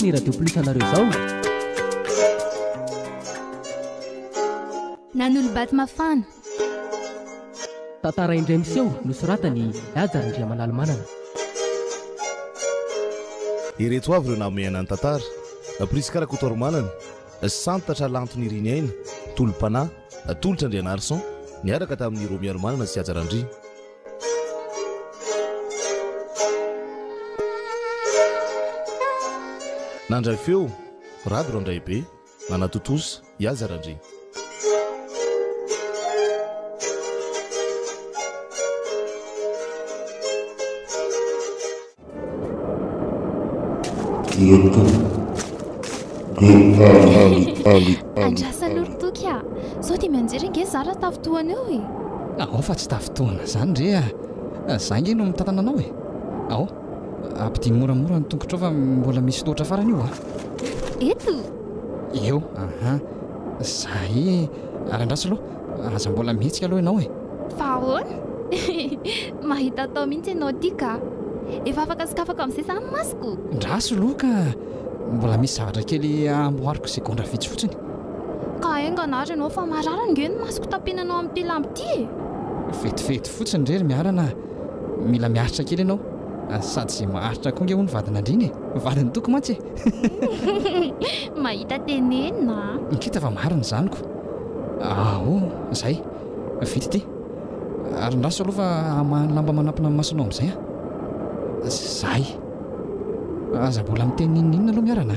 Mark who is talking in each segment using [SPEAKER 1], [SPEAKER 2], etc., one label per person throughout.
[SPEAKER 1] fotsiny radio plus anareo zao.
[SPEAKER 2] NANOLO-BATO MAFANA.
[SPEAKER 1] Tantara indray miseho nosoratany Tantaran'i manana.
[SPEAKER 3] Ireto avy ireo nameana ny tantara prisy karakotormanana santatra lantony iriny aina tolom-panahy tolotra andrianarison niaraka tamin'ny ro miaromanana sy Tantaran'i. Nandray feo rado randray be nanatotosa Tantaran'i.
[SPEAKER 2] Andrasa lorotoky a sao dia mianjery nge zara tafitohana eo e.
[SPEAKER 4] Ao fa tsy tafitohana zany ndre za nge no mitatana anao e. Ao ampidiny moramora ny tongotra fa mbola misy tohatra farany io a.
[SPEAKER 2] Eto
[SPEAKER 4] eo zay ary andrasa aloha aza mbola mihetsika aloha ianao e.
[SPEAKER 2] fa ahoana mahita atao mihitsy ianao ty ka efa afaka sikafaka amin'izay zany masoko.
[SPEAKER 4] Ndraso aloha ka mbola misy zavatra kely amboariko izay gondra vitsy fotsiny.
[SPEAKER 2] Ka enganary ianao fa marara nge ny masoko tapenanao amin'ny ty lampy ty e.
[SPEAKER 4] Vetivety fotsiny rery miarana mila miaritra kely ianao sady izay maharitra koa nge ho ny vadina andriny e. Vadiny toko mantsy e.
[SPEAKER 2] Mahita tenenina
[SPEAKER 4] nikita fa marina zaniko. Zay vity ty ary ndraso aloha fa amahany lamba manampina amin'ny masonao amin'izay zay aza mbola miteny ninninina aloha miarana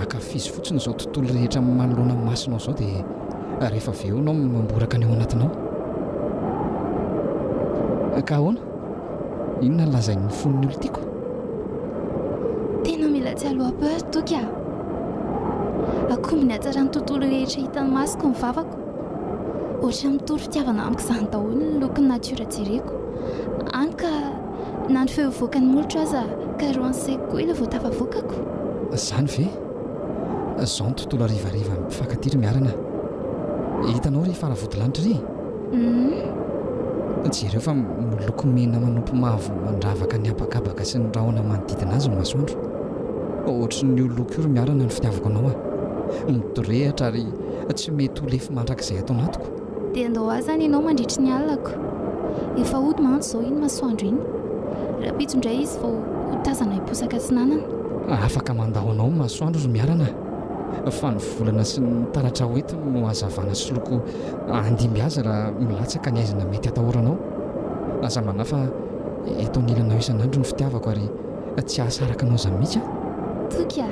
[SPEAKER 4] akafizy fotsiny izao tontolo rehetra manoloana amin'ny masonao izao dia rehefa aveo anao mamboraka ny ao anatinao ka ahoana inona nolazain'ny foniny olo tiako.
[SPEAKER 2] tena mila tsy aloha-peur toky a akombiny hatsarany tontolo rehetra hitany masoko ny vavako ohatra mitory fitiavana amiko izany daholo ny lokon'ny natiora jereko any ka na ny feovoakany molotra aza ka roa ansaiko koa ilay vao tafavoakako.
[SPEAKER 4] Zany ve zao ny tontolo arivariva mpifankatiry miarana hitanao ry faravodilanitra ry jereo fa miloko mena manompo mavo mandravaka ny abakabaka sy ny rahona manodidina azy ny masoandro ohatra ny oloko io ry miarana ny fitiavako anao midorehatra ary tsy mety ho lefy mandrakizay atao anatiko.
[SPEAKER 2] dia andao azy zany ianao mandritry ny alinako efa ody mantsy zao iny masoandro iny raha pitso indray izy vao hotazana hiposaka sy nanana.
[SPEAKER 4] Afaka mandaho anao masoandro ry miarana fa ny volana sy ny taratra hoety no azavana sy loko andimby azy raha milatsaka ny aizina mety atahoranao. Aza manafa eto nilanao isan'andro ny fitiavako ary tsy ahasaraka anao zany mihitsy
[SPEAKER 2] toky a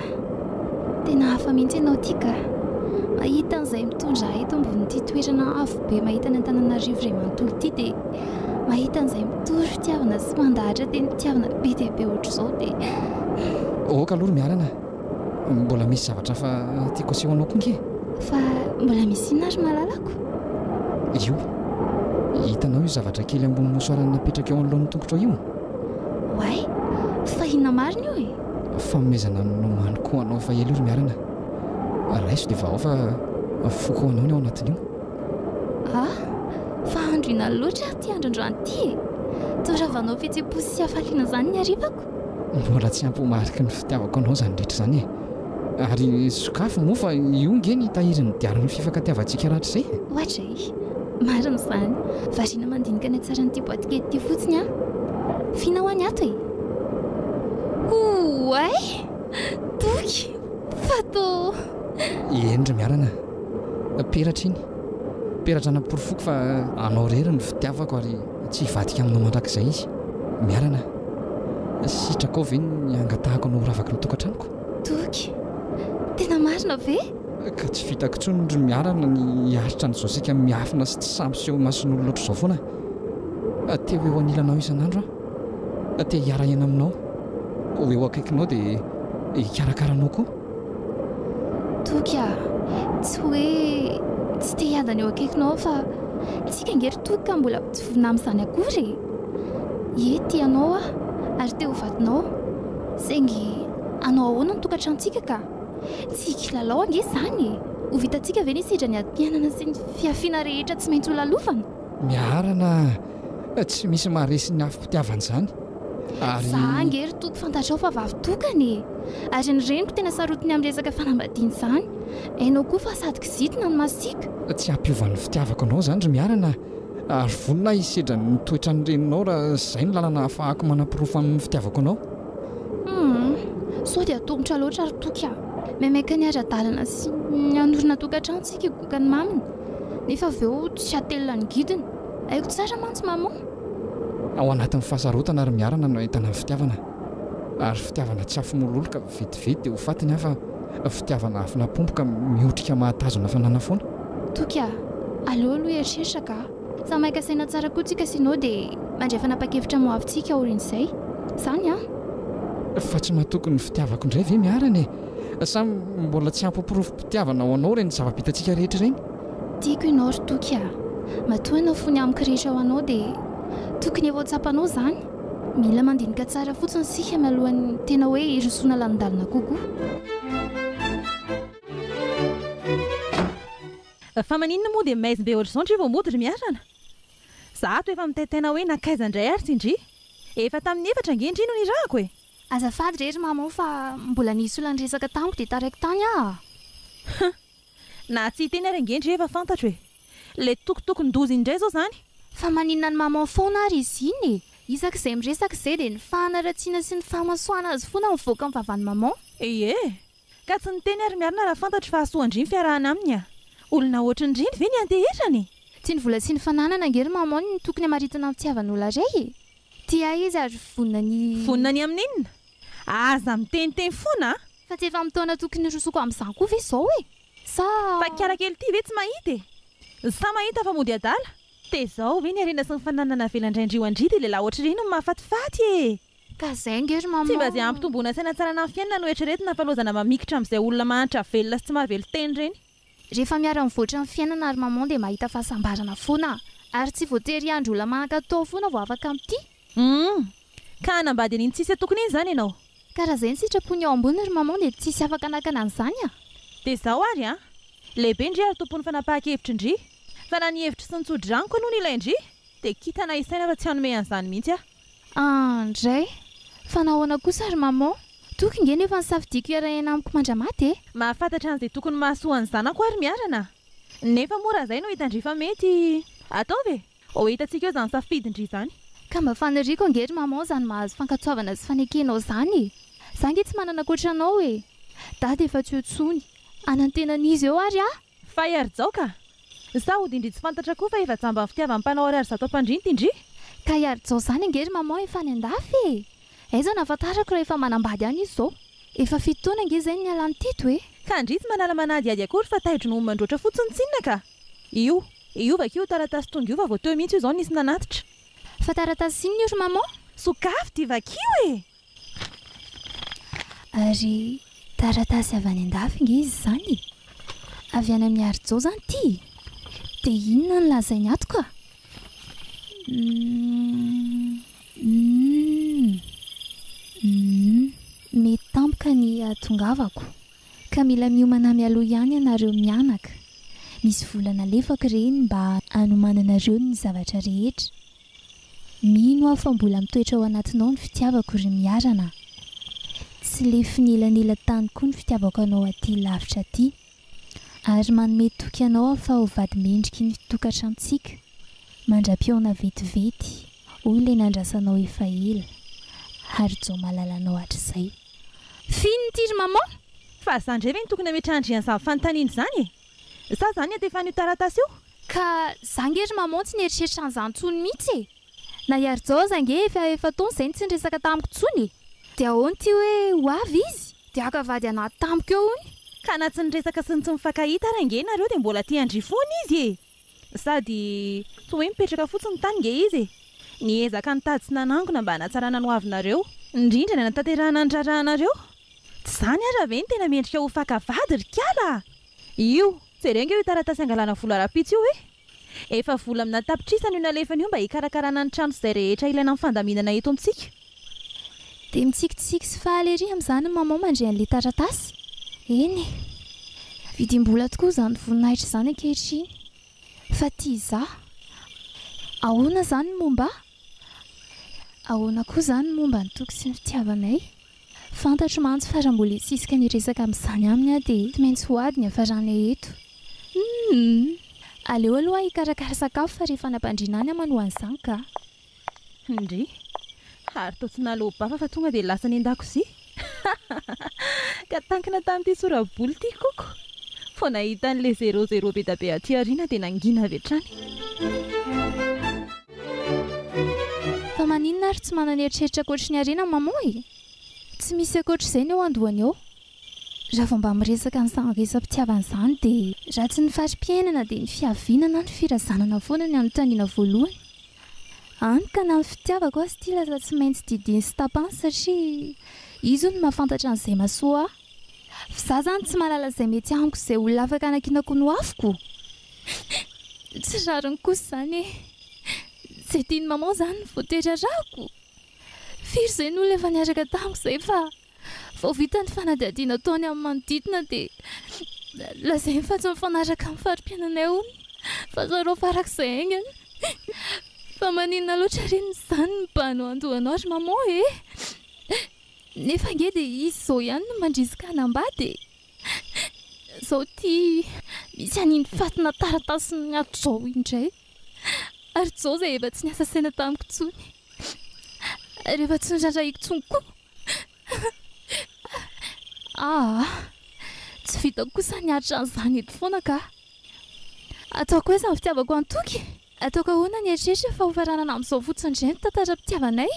[SPEAKER 2] tena hafa mihitsy ianao ty ka mahita an'izay mitondra eto ambon'ity toerana avo be mahita ny Antananarivo iray manontolo ity dia mahita an'izay mitory fitiavana sy mandahatra teny fitiavana be dia be ohatra izao dia
[SPEAKER 4] oka aloha ry miarana mbola misy zavatra fa tiako aseho anao koa nge.
[SPEAKER 2] fa mbola misy inona ary malalako
[SPEAKER 4] io hitanao io zavatra kely ambony mosoarany napetraka eo anoloan'ny tongotra io.
[SPEAKER 2] way fa inona marina io e.
[SPEAKER 4] fanomezana nomany koa anao fa ela io ry miarana raiso dia vaao fa foko anao ny ao anatin'io.
[SPEAKER 2] fa andro ina loatra ty androandroany ty e toravanao fihetsy-po sy hafaliana zany ny arivako.
[SPEAKER 4] Mbola tsy ampomariky ny fitiavako anao zany rehetra zany e ary sokafo moa fa io nge ny tahirin'ny diaron'ny fifankatiavantsika rahatr' izay.
[SPEAKER 2] Ohatray marina izany variana mandinika ny atsaran'ity boaty kely ity fotsiny a fina ho any ato e. Oay toky fatao
[SPEAKER 4] endry miarana peratra iny peratra naporofoko fa anao rery ny fitiavako ary tsy hivadika aminao mandrakizay izy miarana sitraka ao ve ny angatahako anao ravaka ny tokantranoko.
[SPEAKER 2] toky tena marina ve
[SPEAKER 4] ka tsy vitako intsony ry miarana ny aritra nyzao sika miafina sy tsy sampyseho mason'olo loatra izao foana teo eo anilanao isan'andro te hiara iana aminao ho eo akaikinao dia hikarakaranao koa.
[SPEAKER 2] toky a tsy hoe tsy te hiadana eo akaikinao fa tsika ngery toky ka mbola tsy vonina amin'izany akory e ty ianao ary teo vadinao saingy anao ahoana ny tokantrantsika ka tsy kilalao ange zany ho vitantsika ve ny sidra ny ady-pianana sy ny fiafiana rehetra tsy maintsy ho lalovana.
[SPEAKER 4] miarana tsy misy maharesy ny afim-pitiavana izany
[SPEAKER 2] za angery toko fantatrao fa vavitokany ary ny reniko tena sarotiny amin'ny resaka fanambadiana izany hainao koa fa sady kizitina ny masika
[SPEAKER 4] tsy hampiovan'ny fitiavako anao zany ry miarana ary vonona isedra ny toetra ny reninao raha izay ny lalana ahafahako manam-pirofo amin'ny fitiavako anao
[SPEAKER 2] sao dia tongotra loatra ary toka maimaika ny ara-dalana sy ny anorina tokantrano tsika igoka ny maminy nefa avy eo tsy atelona ny gidiny haiko tsara mantsy mamo
[SPEAKER 4] ao anatin'ny fahasarotana ary miarana no ahitana ny fitiavana ary fitiavana tsy afomololoka vetivety dia ho fatiny hafa fitiavana afinapompoka mihotrika mahatazona fanana foana
[SPEAKER 2] toka aleo aloha eritreritra sa maika saina tsara koa tsika sinao dia mandrefa napakevitra moavintsika orin'izay izany
[SPEAKER 4] fa tsy mahatoky ny fitiavako indray ve miarana samy mbola tsy hampopirofo-pitiavana ho anao reny zava-bitantsika rehetra ireny
[SPEAKER 2] tiako ianao ry toka matoa anao fony amiko rehetra ho anao dia tokony evo tsapanao izany mila mandinika tsara fotsiny sika mialohan'ny tena hoe irosoana lanindalina kokoa
[SPEAKER 5] fa maninona moa dia maizimbe ohatr'izao ndry vao mody ry miarana zato efa mitaitena hoe nakaiza indray ary tsindry efa tamin'ny efatra angendry no nirahako
[SPEAKER 2] azafady rery mamao fa mbola nisy olana resaka tamiko dia taraiky tany
[SPEAKER 5] na tsy hiteny ary angendry efa fantatro hoe le tokotokon-dozy indray zao zany
[SPEAKER 2] fa maninona ny mamao foana ary izy iny isak'izay miresaka izay dia ny fahanaratsiana sy ny fahamasoana azy foana mivoaka amin'ny vavany mamao
[SPEAKER 5] ka tsy niteny ary miarina raha fantatro fa hasoandry ny fiarahana aminy olona ohatry ndriny ve ny andehetrany
[SPEAKER 2] tsy ny vola sy ny fananana angery mamao ny tokony hamaritana amin'ny fitiavan'olona ray tia izy ary vonina ny
[SPEAKER 5] amin'inona aza miteniteny foana
[SPEAKER 2] fa tsy efa mitaona tokony rosoko amin'izany koa ve izao
[SPEAKER 5] fa karakely ty ve tsy mahita sa mahita fa mody adala dia izao ve ny arena sy ny fananana velandraindrio andry dia lehilahy ohatry ireny no mahafatifaty
[SPEAKER 2] ka zay angery mamao
[SPEAKER 5] tsy mba zay ampitomboana saina tsara na fiainana no eritreretina fa lozana mamikitra amin'izay olona mahantra velona sy tsy mahavelo teny reny
[SPEAKER 2] rehefa miara mivoatra amin'ny fiainana ary mamao dia mahita fahasambarana foana ary tsy voatery andro olona manan-katao foana vao afaka amin'ity
[SPEAKER 5] ka hanambady an'iny tsisy tokony iny izany ianao
[SPEAKER 2] karaha izay ny sitrapony ao ambony ry mamao dia tsisy afaka anakana an'izany
[SPEAKER 5] dia izao ary lehibe indry ary tompony fanapahan-kevitra indry fa na ny hevitra sy nitsodraniko aloha ny ilay indry dia kitana isaina fa tsy hanome an'izany mihitsy
[SPEAKER 2] ndray fa nahoana kosa ry mamao toky nge nefa nisafidiako iarahena amiko mandramaty
[SPEAKER 5] mahafantatra an'izay tokony mahasoany zanako ary miarana nefa mora izay no hitandrifa mety atao ve o hitantsika eo izany safidindry izany
[SPEAKER 2] ka mba faniriako angery mamao izany mahazo fankatsoavana sy fanekenao izany za nge tsy manana koatranao dady efa tsy otsony anantenan'izy eo ary
[SPEAKER 5] fa iary-zao ka sa hodindry tsy fantatra koa fa efa jamba ny fitiavan'ny mpanao ary zato ampandrinty indry
[SPEAKER 2] ka iary-zao izany angery mamao efa any andafy aiza nafantarako raha efa manambady any izy izao efa fitoana ange zay ny alany tito
[SPEAKER 5] ka ndry tsy manala manady ady akory fa tahidro no mandroatra fotsiny tsinona ka io vakio taratasy tonga io fa vao teo mihitsy io izao nisy nanatitra
[SPEAKER 2] fa taratasy inona io ry mamao
[SPEAKER 5] sokafy ty vakio
[SPEAKER 2] ary taratasy avy any andafy nge izy zany avy any amin'ny ary-jao zany ty dia inona ny lazainy ato ka mety tampoka ny atongavako ka mila miomana mialoha ihany ianareo mianaka misy volana lefaka ireny mba hanomananareo ny zavatra rehetra mino aho fa mbola mitoetra ao anatinao ny fitiavako ry miarana tsy le finilanila tany koa ny fitiavako anao aty lavitra aty ary manome toky anao aho fa ho vady mendriky ny tokantrantsika mandra-piona vetivety hoy ilay nandrasanao efa ela ary jao malalanao hatr'izay fino ty ry mamao
[SPEAKER 5] fa zandre ve ny tokony ametrandry an'izany fanontaniana izany sa zany atefa an'io taratasy io
[SPEAKER 2] ka zangery mamao tsy nieritreritra an'izany tsony mihitsy na iary-jao zange efa taona izay ny tsy nresaka tamiko tsony dia ahoany ty hoe ho avy izy dia akavady anaty tamiko eo ony
[SPEAKER 5] ka na tsy niresaka sy ny tsy mifankahita ary ange nareo dia mbola ty andry foana izy sady tsy hoe mipetraka fotsiny tany nge izy niezaka nitady sy nanangona mba hanatsarana no avinareo indrindra ny anatanterahana ny rarahanareo tsy zany ary ve ny tena mendrika ho fakavady ry kiala io jerenge io taratasy angalana vola rapitsy io efa vola amina tapitrisana io nalefana io mba hikarakarana ny trano sy izay rehetra ilaina amin'ny fandaminana eto amintsika
[SPEAKER 2] dia mitsikitsiky sy fahalery amin'izany mamao mandray an'ilay taratasy eny vidim-bola tokoa izany voninahitra izany ankehitriny fa tia za ahoana izany momba ahoana koa zany momba ny toky sy ny fitiavanay fantatro mantsy fa raha mbola isisika ny resaka amin'izany aminy dia tsy maintsy hoady ny hafaranay eto aleo aloha hikarakara sakafo fa rehefa nampandrinany amano an'izany ka
[SPEAKER 5] indry ary tao tsy nalobafa fa tonga dia lasa ny an-dakozia ka tankina tamin'ity soraboly ity koko fo nahita an'ilay 00 be da be aty ariana dia nangina avy hatrany
[SPEAKER 2] fa maninona ary tsy manana eritreritra akoatry ny ariana maman e tsy misy akoatra izay ny eo andohany eo raha vao mba miresaka ny sangaresam-pitiavan'izany dia raha tsy ny fari-piainana dia ny fiavinana ny firazanana foana ny anontaniana voalohany any ka na ny fitiavako azy ity lasa tsy maintsy didiny sy tapany satria izy no mahafantatra an'izay masoa fa za zany tsy mahalala izay mety amiko izay olona afaka anakinako no afoko tsy rariny kosa zany e izay tiany maman zany ny voaterarako firy izay ny olona efa niaraka tamiko izay fa vao vita ny fanadihadiana ataony amin'ny manodidina dia lazay fa tsy mifanaraka amin'ny fari-piainanay ony fa zareo farak'izay aingany fa maninona loatra reny izany ny mibano andohanao ry maman e nefa nge dia izy izao ihany no mandrisika anambady izao tia misy aniny fatina taratasy ny ato izao indray ary izao izay efa tsy niasa saina tamiko tsony rehefa tsy nirandраiko tsony koa tsy vita kosa niaritra an'izany eto foana ka ataoko hoe izany fitiavako antoky ataoko ahoana ny eritreritra fa hofaranana amin'izao fotsiny indray ny tantara-pitiavanay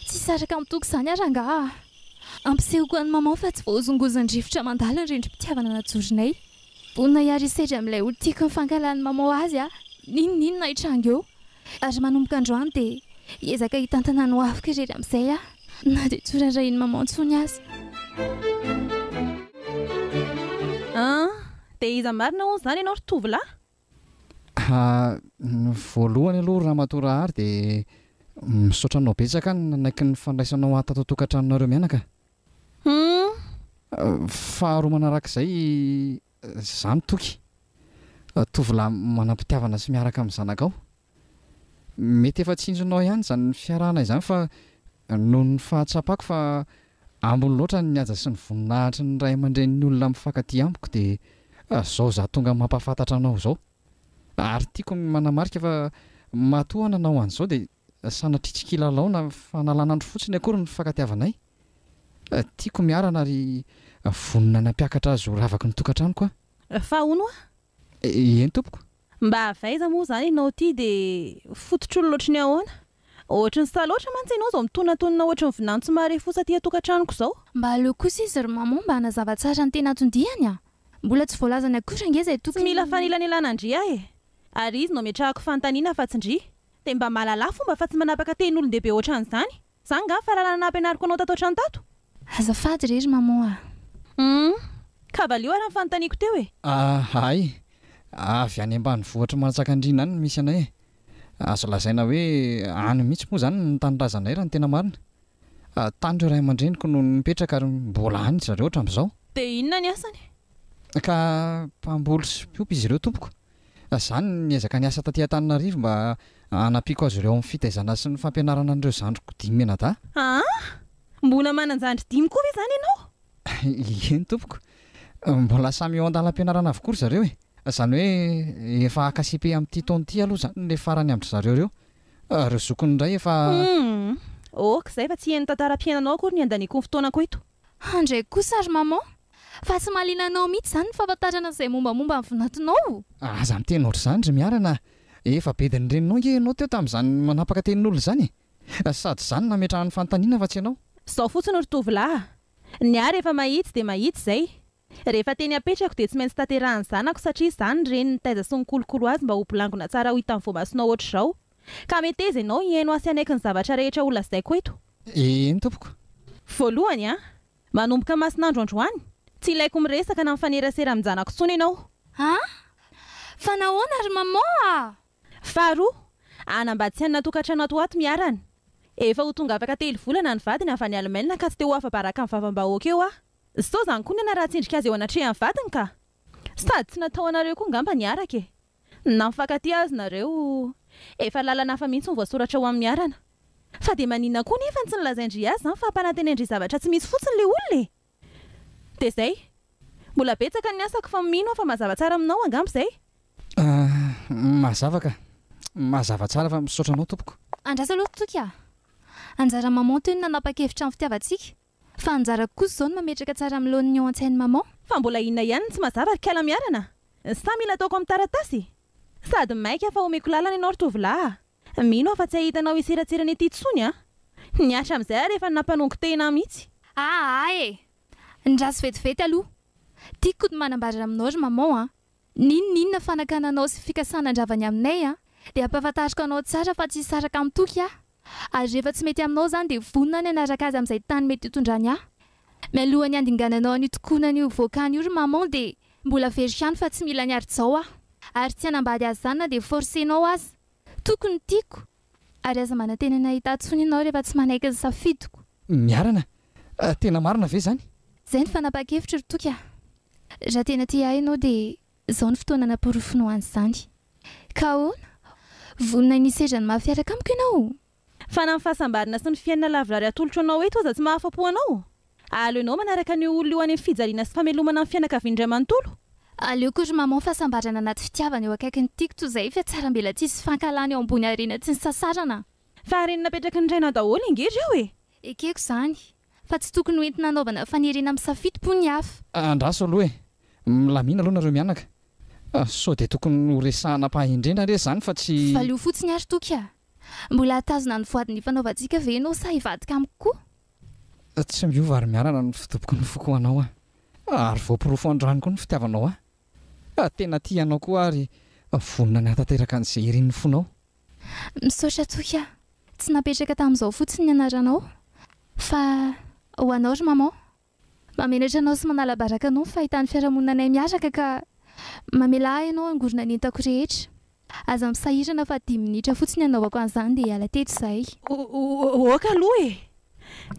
[SPEAKER 2] tsy saraka mitoky izany aranga ampisehoko an'ny maman fa tsy voazongozan-drivotra mandala ny rendrim-pitiavana najorinay vonina hiary isedra amin'ilay olo tiako nifankalan'ny maman azy ninonninona hitranga eo ary manomboka androany dia hiezaka hitantana no afaka irery amin'izay na dia tsorarahiny maman ntsony azy
[SPEAKER 5] dia iza marina hono izany ianao ry tovolahy
[SPEAKER 4] voalohany aloha raha matora ary dia misaotra anao betsaka nanaiky ny fandraisanao atato tokantranonareo mianaka faharoa manarak'izay izany toky tovolahy manam-pitiavana sy miaraka amin'ny zanakao mety efa tsinjonao ihany izany fiarahana izany fa noho ny fahatsapako fa ambony loatra ny aja sy ny voninahitry ny ray aman-dren'ny olona mifankaty amiko dia izao za tonga mampafantatra anao izao ary tiako manamarika fa matoa nanao an'izao dia sanatritsikilalao na fanalanandro fotsiny akory ny fankatiavanay tiako miarana ary vonina nampiakatra azy ho ravaky ny tokantranoko
[SPEAKER 5] fa hono
[SPEAKER 4] eny tompoko
[SPEAKER 5] mba avaiza moa izany ianao ity dia fototr'olo loatra ny ahoana ohatra ny sa loatra mantsy ianao izao mitonatonina ohatra ny vinany somary fosa ty atokantranoko izao
[SPEAKER 2] mba aleo kosa izy ry maman mba hanazava tsara ny tena atondihany mbola tsy voalazany akory ange izay
[SPEAKER 5] tsy mila fanilanelana-ndria ary izy no metrahako fantaniana fa tsindria dia mba mahalala fomba fa tsy manapaka tenin'olon-dehibe ohatra an'izany izany nga fahalalana nampianariko anao tato ohatrany tato
[SPEAKER 2] azafady rery maman
[SPEAKER 5] kavalio ary ny fanontaniako teo
[SPEAKER 4] ay avy any ambany vohatra Manjakandriana any misy anay azo lazaina hoe any mihitsy moa izany ny tanindrazanay raha ny tena marina tany ireo ray aman-dreniko no mipetraka ary mbola any zareo hatramin'izao
[SPEAKER 5] dia inona ny asany
[SPEAKER 4] ka mpamboly sy mpiompy izy ireo tompoko izany niezaka niasa taty Antananarivo mba hanapiako azy ireo amin'ny fitaizana sy ny fampianarana an'ireo zandriko 10 menada
[SPEAKER 5] mbona manan-jandry 10 koa ve izany ianao
[SPEAKER 4] eny tompoko mbola samy eo andalam-pianarana avokory zareo izany hoe efa akasipe amin'ity taona ity aloha izany le farany amin'ny zareo ireo zokony indray efa
[SPEAKER 5] izay fa tsy heny tantaram-piainanao akory ny andaniako ny fotoanako eto
[SPEAKER 2] handray kosa ry maman fa tsy mahalinanao mihitsy izany ny fahafantarana izay mombamomba ny vinatinao
[SPEAKER 4] aza miteny ohatr' izany ry miarana efa bediny reninao nge ianao teo tamin'izany manapaka tenin'olona izany sady izany nametrahan'ny fanontaniana fa tsy ianao
[SPEAKER 5] izao fotsiny ry tovolahy ny ary efa mahitsy dia mahitsy izay rehefa teny apetrako dia tsy maintsy tanterahany zanako satria izany reny ny taiza sy ny kolokolo azy mba ho bolangona tsara ho hitan'ny voamasonao ohatra izao ka mety eza ianao hihaino asy anaiky ny zavatra rehetra olona izay ko eto
[SPEAKER 4] eny tompoko
[SPEAKER 5] voalohany manomboka masinandro androany tsy ilaiko miresaka na mifanerasera amin'ny zanako tsony ianao
[SPEAKER 2] fa nahoana ry maman
[SPEAKER 5] faharoa anambady ny tokantrano ato miarana efa ho tonga afaka 3 volana ny vadiny avy any Allemagne ka tsy te ho afa-baraka amin'ny vavam-bahoaka eo izao izany koa ny raha tsindrika azy eo anatrehan'ny vadiny ka sady tsy natao anareo koa ngamba niaraka na mifankaty azy nareo efa lalana hafa mihitsy ny voasoratra ho amin'ny miarana fa dia maninona koa nefa tsy nilazaindry azy fa hampanateny indry zavatra tsy misy fotsiny le olona e. Dia izay mbola betsaka ny asako fa mino fa mazava tsara aminao angamba izay.
[SPEAKER 4] Mazava tsara fa misaotra anao tompoko.
[SPEAKER 2] Andrasa aloha toka anjara maman toy ny nanapa-kevitra amin'ny fitiavantsika fa anjara kosa izao ny mametraka tsara amin'ny lohan'ny ao an-tsain'ny maman.
[SPEAKER 5] Fa mbola inona ihany tsy mazava kala miarana. Sa mila ataoko amin'ny taratasy sady maika fa omeko lalana ianao tovolahy. Mino fa tsy ahitanao iseratsirany ety intsony a. Niasa amin'izay rehefa nampanongo tena mihitsy.
[SPEAKER 2] Ay ndraso vetivety aloha tiako ny manambara aminao ry maman a. Ninona fanakananao sy fikasanandravany aminay a dia ampahafantariko anao tsara fa tsy saraka amin'ny toky a. Ary rehefa tsy mety aminao zany dia vonona ny anaraka azy amin'izay tany mety hitondrany ahy. Mialohan'ny andingananao ny tokonany io voakany io ry maman dia mbola verikany fa tsy mila niary-zao aho. Ary tsy hanambady azy zany na dia forcenao azy. Tokony tiako ary aza manantena nahita tsony ianao rehefa tsy manaiky ny safidiko.
[SPEAKER 4] Miarana tena marina ve zany?
[SPEAKER 2] Izay ny fanapa-kevitra ry toka. Raha tena tia ahy ianao dia izao ny fotoana namporofonao an'izany. Ka ahoana? Vonona nisedra ny mahafiaraka amiko ianao.
[SPEAKER 5] Fa na ny fahasambarana sy ny fiainana lavorary atolotro anao eto aza tsy mahafa-po anao. Aleonao manaraka ny olona io any amin'ny fijaliana sy famelomana amin'ny fianakaviana iray manontolo.
[SPEAKER 2] Aleoko ry maman fahasambarana anaty fitiavana eo akaikin'ny tiako toy izay fa tsara mbela tsisy fankalana eo ambony harena tsy ny sasarana.
[SPEAKER 5] Fa harena napetraka ny raina daholo ingery eo e.
[SPEAKER 2] Ekeko izany fa tsy tokony ho entina anaovana faniriana amin'ny safidy-po ny hafa.
[SPEAKER 4] Andraso aloha milamina aloha nareo mianaka. Sao dia tokony ho resahana paha-indrindra re zany fa tsy
[SPEAKER 2] valio fotsiny ary toka. Mbola hatazona ny voadiny fanaovantsika ve ianao sa hivadika amiko koa?
[SPEAKER 4] Tsy miova ary miarana ny fitopoko ny fokoanao ary voapirofo andrano koa ny fitiavanao tena tianao koa ary vonona ny hatateraka an'izay irin'ny fonao.
[SPEAKER 2] Misaotra toka tsy napetraka tamin'izao fotsiny ny anaranao fa ho anao ry maman mamenatra anao sy manala baraka anao fahitany fiarahamonina anay miaraka ka mamela ahy ianao angorona ny entako rehetra. Aza misahirana fa 10 minitra fotsiny anaovako an'izany dia hiala teto izay.
[SPEAKER 5] Oka aloha e.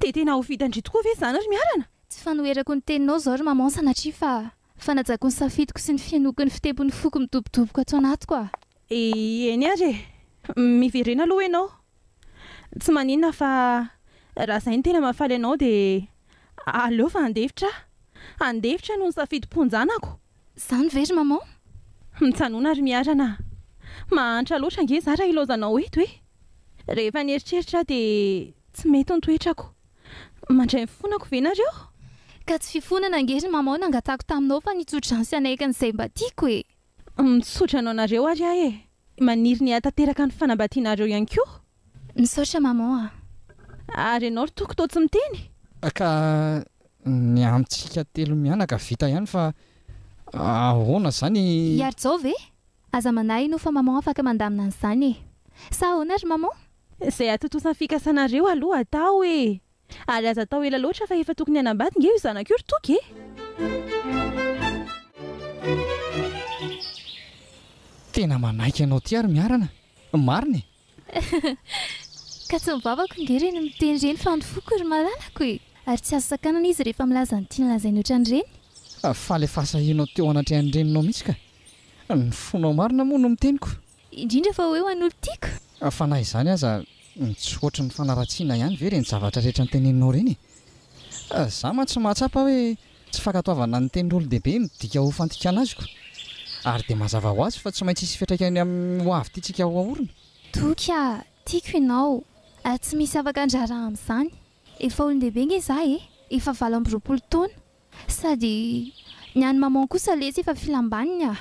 [SPEAKER 5] Dia tena ho vitandry tokoa ve izany ry miarana?
[SPEAKER 2] Tsy fanoherako ny teninao izao ry maman sanatria fa fanajako ny safidiko sy ny fianoako ny fitepony foko midobodoboko ato anatiko a.
[SPEAKER 5] Eny ary miverena aloha ianao. Tsy maninona fa raha izay ny tena mahafaly anao dia aleo fa andefitra noho ny safidim-ponjanako.
[SPEAKER 2] Izany ve ry maman?
[SPEAKER 5] Mitsanona ry miarana. Mahantra loatra ange za raha ilaozanao eto e. Rehefa nieritreritra dia tsy mety ny toetrako. Mandray ny fonako ve nareo?
[SPEAKER 2] Ka tsy fifonana ange ry maman nangatako taminao fa nitsotra ny sy anaikan'izay mba tiako e.
[SPEAKER 5] Mitsotra anao nareo ary ahy e. Maniry ny hatateraka ny fanambatianareo ihany koa.
[SPEAKER 2] Misaotra maman a.
[SPEAKER 5] Ary ianao ry toko tao tsy miteny.
[SPEAKER 4] Ka ny amintsika telo mianaka vita ihany fa ahoana zany?
[SPEAKER 2] Iary-zao ve? Aza manahy ianao fa maman afaka mandamina an'izany e. Sa ahoana ry maman?
[SPEAKER 5] Izay atotosan'ny fikasanareo aloha atao e. Ary aza atao ela loatra fa efa tokony hanambady nge io zanako io ry toky e.
[SPEAKER 4] Tena manaiky ianao ty ary miarana. Marina
[SPEAKER 2] ka tsy mivavako nge reny miteny reny fa androfoko ry malalako e. Ary tsy azo sakanana izy rehefa milaza ny tiana lazainy ohatran'ireny.
[SPEAKER 4] Falefasahinao teo anatrehan'ny reninao mihitsy ka. Ny fonao marina moa no miteniko.
[SPEAKER 2] Indrindra fa hoe ho an'olo tiako.
[SPEAKER 4] Fa na izany aza tsy ohatry ny fanaratsiana ihany ve reny zavatra rehetra ny teneninao reny. Za tsy mahatsapa hoe tsy fankatoavana ny tenin'olon-dehibe midika ho fantikana aziko. Ary dia mazava ho azy fa tsy maintsy hisy fiantraikany amin'ny ho avy tiantsika ho ahorona.
[SPEAKER 2] Toka tiako ianao ary tsy misy afaka andrara amin'izany. Efa olon-dehibe nge za e. Efa 20 taona. Sady ny any maman kosa lesy efa filambaniny a.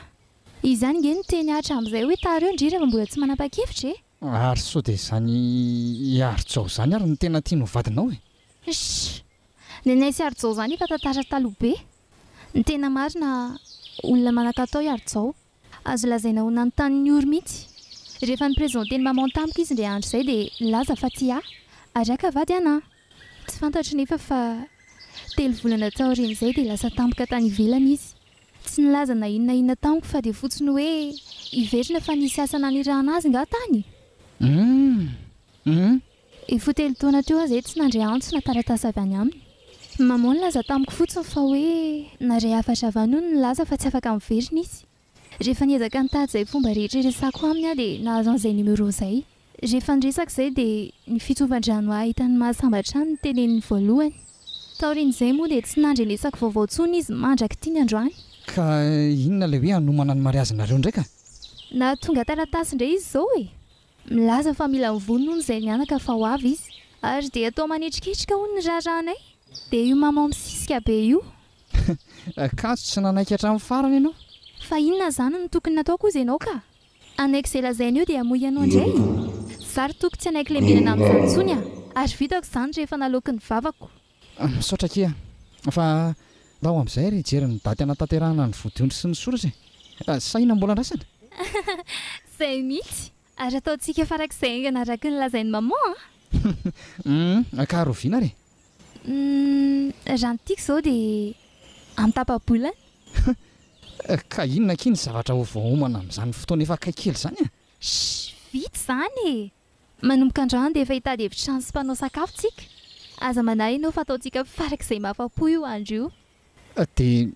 [SPEAKER 2] Izany nge ny teny ahatra amin'izay hoe tareo indrindra fa mbola tsy manapa-kevitra e.
[SPEAKER 4] Ary sao dia izany hiaro-tsao izany ary ny tena tiany ho vadinao e.
[SPEAKER 2] Ny anay sy hiaro-tsao izany efa tantara taloha be. Ny tena marina olona manakatao hiaro-tsao. Azo lazaina ho nanontany oro mihitsy. Rehefa niprezenteny maman tamiko izy indray andro izay dia nilaza fa tia ary aka vady anahy. Tsy fantatro nefa fa 3 volana taorian'izay dia lasa tampoka tany ivelany izy. Tsy nilaza na inona tamiko fa dia fotsiny hoe hiverina fa nisy asa nanirahana azy nga tany. Efa 3 taona teo aho izay tsy nandray antso na taratasy avy any aminy. Maman nilaza tamiko fotsiny fa hoe naray hafatra avy any no nilaza fa tsy afaka miverina izy. Rehefa niezaka nitady izay fomba rehetra resako aminy aho dia nahazo an'izay numéro izay. rehefa nresaka izay dia ny fitsovandrano ahitany mahasambatra ny tenen'ny voalohany taorin'izay moa dia tsy nandry lesaka vaovao tsony izy mandraka tiany androany
[SPEAKER 4] ka inona ilay hoe hanomana ny mariazinareo ndraika
[SPEAKER 2] na tonga taratasy indray izy izao e milaza fa mila mivony noho izay nianaka fa ho avy izy ary dia atao manetriketrika hono ny raharanay dia io mama misisika be io
[SPEAKER 4] kanso tsy nanaiky hatramin'ny farany ianao
[SPEAKER 2] fa inona zany no tokony nataoko izy ianao ka anaiky izay lazaina io dia hamoy ianao indray zary toko tsy anaiky lembenana amin'izany ntsony ary vitako izany rehefa naloky ny vavako
[SPEAKER 4] misaotra kia fa lao amin'izay ry jery ny daty anatanterahana ny vodiondry sy ny soratra saina mbola andrasana
[SPEAKER 2] izay mihitsy ary ataontsika farak'izay aingana araka ny lazainy maman
[SPEAKER 4] ka roviana re
[SPEAKER 2] raha ny tiako izao dia amin'ny tapabolana
[SPEAKER 4] ka inona kiny zavatra ho voahomana amin'izany fotoana efa kaikely izany
[SPEAKER 2] vita izany e manomboka androany dia efa hitady hevitrano sy mpanao sakafontsika aza manahy ianao fa ataontsika farak'izay mahafa-po io andro io
[SPEAKER 4] dia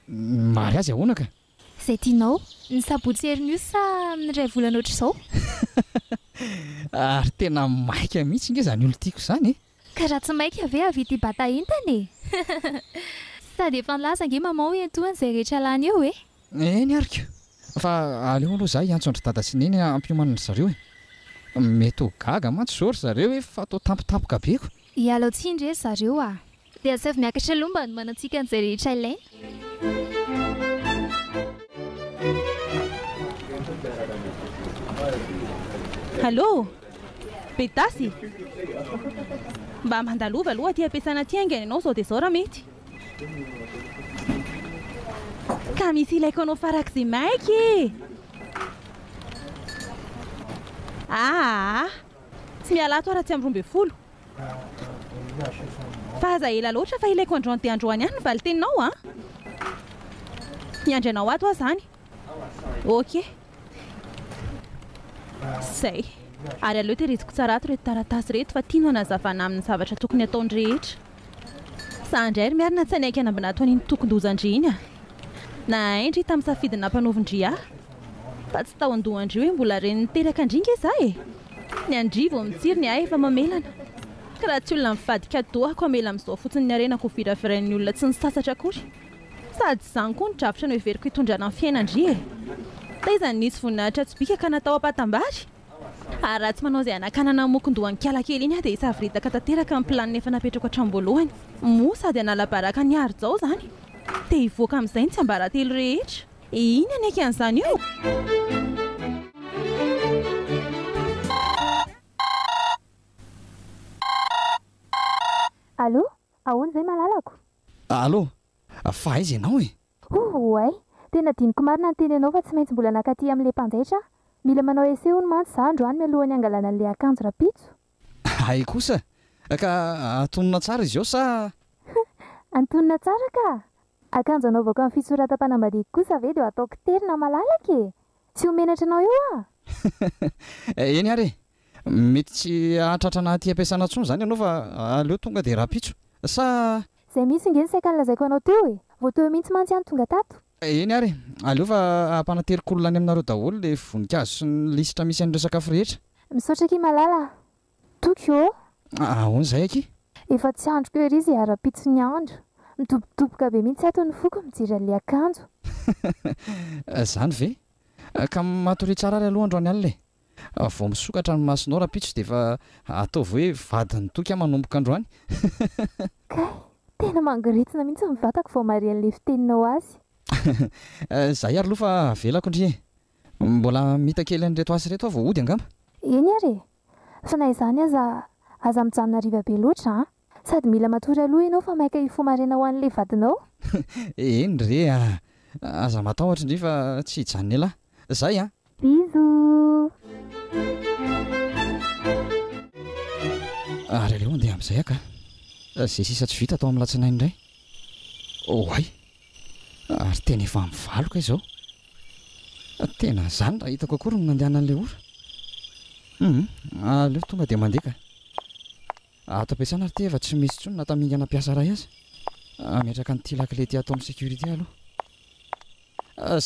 [SPEAKER 4] mary azy ahoana ka
[SPEAKER 2] izay tianao ny sabotsy heriny io sa amin'ny ray volana oatra izao
[SPEAKER 4] ary tena maika mihitsy nge zany olo tiako izany
[SPEAKER 2] ka raha tsy maika ave avity bata entana e sady efa nilaza nge mamao entohany izay rehetra lany eo e
[SPEAKER 4] ny ariko fa aleo aloha zay antsondry dada sy neny ampiomanany zareo e mety ho gaga mantsy zory zareo e fa atao tampotampoka beko
[SPEAKER 2] ialao tsindry ery zareo dia asavy miakatra lomba no manantsika an'izay rehetra ilaina
[SPEAKER 5] Allô Betasy mba mandalova aloha aty ampiasana aty aingana ianao zao dia zao raha mety ka misy ilaiko anao farak'izay maiky tsy mialato raha tsy amin'ny 12 fa aza ela loatra fa ilaiko androany dia androany ihany ny valy teninao miandry anao ato zany ok zay ary aleo tehiriziko tsara ato reto taratasy reto fa tiano anazavana amin'ny zavatra tokony ataony rehetra sandray ry miarina tsy anaiky anambina ato an'iny tokondozandriny na aindry tamin'ny safidina mpanovondry fa tsy tao andohandry hoe mbola reny niteraka andringa za e ny andrivo mitsiry ny ahy efa mamelana ka raha tsy olona mivadika dohako amela amin'izao fotsiny ny arenako virafirain'ny olona tsy nisasatra akory sady izany koa ny drafitra no heveriko hitondrana amin'ny fiainandry da izany nisy voninahitra tsy bika ka natao ampatambary ary raha tsy manao izay anakanana mokondohan'ny kialakely iny dia isaviritaka tanteraka amin'ny planina efa napetrako hatramin'ny mo sady analabaraka ny ary zao zany dia hivoaka amin'izay ny tsy ambaratelo rehetra iny anaiky an'izany io
[SPEAKER 2] allo ahoana izay malalako
[SPEAKER 4] allo fa aiza ianao e
[SPEAKER 2] ay tena diniko marina ny teny ianao fa tsy maintsy mbola nakaty amin'ilay mpanjaitra mila manao ese ho ny mantsy za androany mialohany angalana n'ilay akanjo rapitso
[SPEAKER 4] ay kosa ka atonona tsara izy eo sa
[SPEAKER 2] antonona tsara ka akanjo anaovako amin'ny fitsoratam-panambadiako kosa ave dia ataoko terina malalaka e tsy homenatra anao eo
[SPEAKER 4] eny ary mety tsy ahatratra naty ampiasana tsony zany ianao fa aleo tonga dia rapitso sa
[SPEAKER 2] izay misy nge ny saika nylazaiko anao teo e vao teo mihitsy mantsy any tonga tato
[SPEAKER 4] eny ary aleo fa ampanaterikolona any aminareo daholo le voninkazo sy ny lisitra misy an'ireo sakafo rehetra
[SPEAKER 2] misaotra ki malala tokyo
[SPEAKER 4] ahoana izay aky
[SPEAKER 2] efa tsy androko ery izy arapitso ny andro mitobotoboka be mihitsy ato ny foko mijery an'ilay akanjo
[SPEAKER 4] zany ve ka matory tsara ary aloha androany alina vao misokatra ny masonao rapitso dia efa ataovy hoe vadiny toky manomboka androany
[SPEAKER 2] kay tena mangoritsina mihitsy mivatako vao mari an'ilay fiteninao azy
[SPEAKER 4] zay ary aloha fa velako ndry mbola mita kely an'reto asy reto aho vao ody angamba
[SPEAKER 2] eny ary fa na izany aza mijanona riva be loatra sady mila matory aloha ianao fa maika hifomarena ho an'ilay vadinao
[SPEAKER 4] eny re aza matahotra indry fa tsy hijanony elahy zay
[SPEAKER 2] bizo
[SPEAKER 4] ary aleo andeha amin'izay aka zay sisa tsy vita atao amin'ny latsinainy indray ay ary tena efa mivaloka izao tena zany raha hitako akory no nandehana an'ilay ora aleo tonga dia mandeka ato ampiasana ary ty efa tsy misy tsony natamingana mpiasa ray azy ametraka nyty lakilety atao amin'ny sécurité aloha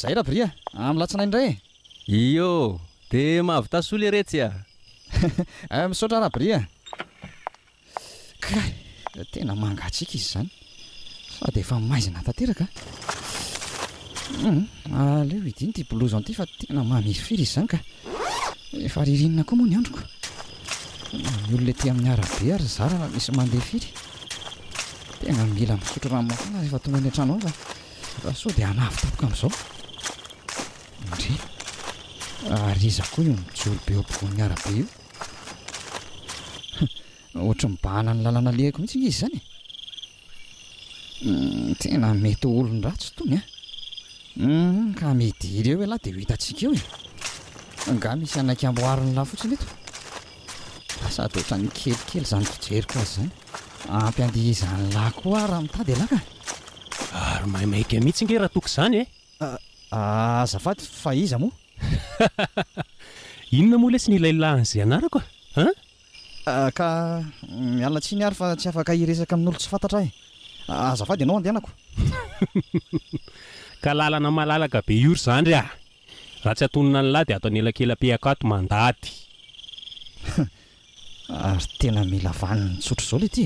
[SPEAKER 4] zay raha bria amin'ny latsinainy indray
[SPEAKER 6] iyo dia mahavita soly aretsy
[SPEAKER 4] misaotra rabria kay tena mangatsika izy zany sady efa maizina tanteraka aleo idiny ty blouse an'ity fa tena mamirifiry izy zany ka efa ririnina koa moa ny androko ny olona ty amin'ny arabe ary zara misy mandeha firy tena mila misotro rano mafana efa tonga ny an-trano ao fa sao dia hanavitapoka amin'izao indri ary iza koa io mijoro be ampovoan'ny arabe io ohatra mibahana ny lalana lehako mihitsy izy zany tena mety olon-dratsy tony ka mety ireo hoe lahy dia ho hitantsika eo nga misy anakamboariny lahy fotsiny eto sady ohatra ny kelikely zany fijeriko azy zany ampiandihizany lahy koa raha mitady alaka
[SPEAKER 6] ary maimaika mihitsy nge raha toko izany
[SPEAKER 4] azafady fa iza moa
[SPEAKER 6] inona moa le sy nilailan'izay anarako
[SPEAKER 4] ka miala tsy ny ary fa tsy afaka hiresaka amin'olo tsy fantatra azafady ianao andehanako
[SPEAKER 6] ka lalana malalaka be iory zany ry raha tsy atonona ny lahy dia atao anelakela-pe-akato mandady
[SPEAKER 4] ary tena mila vaniny nitsotro izao le ty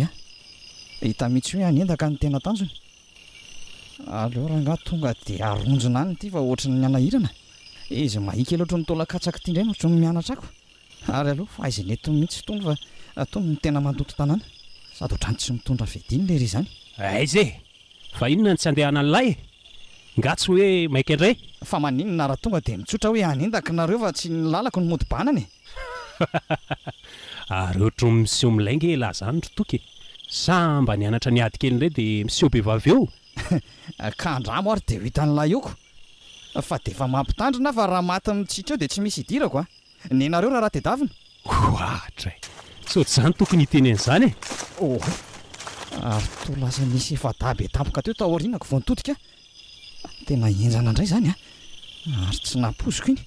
[SPEAKER 4] hita mihitsy hoe anendaka ny tena tanjony aleo raha nga tonga dia aronjona any ity fa ohatry ny anahirana izy mahika loatra ny tolakatsaka ty indray no ohatry ny mianatra ako ary aloha fa aizy neto mihitsy fotoana fa atony ny tena mandoto tanàna sady ohatrany tsy mitondra vediny le ry zany
[SPEAKER 6] aize fa inona ny tsy andehana ny lahy nga tsy hoe maika indray
[SPEAKER 4] fa maninona raha tonga dia mitsotra hoe anendaka nareo fa tsy nilalako ny mody-banany
[SPEAKER 6] ary ohatry miseho milay nge lahy zany totoky samba nianatra ny ady kely indray dia miseho be vavy eo
[SPEAKER 4] ka andramo ary dia ho hitan'ny lahy ioko fa dia efa mampitandrina fa raha maty mitsitra eo dia tsy misy hidirako ny nareo raha tedavina
[SPEAKER 6] oatra so tsy zany tokony hiteny an'izany
[SPEAKER 4] ary to lasa nisy efa dabe tampoka teo taorinako vao nitodika tena enjana indray zany ary tsy napoziko iny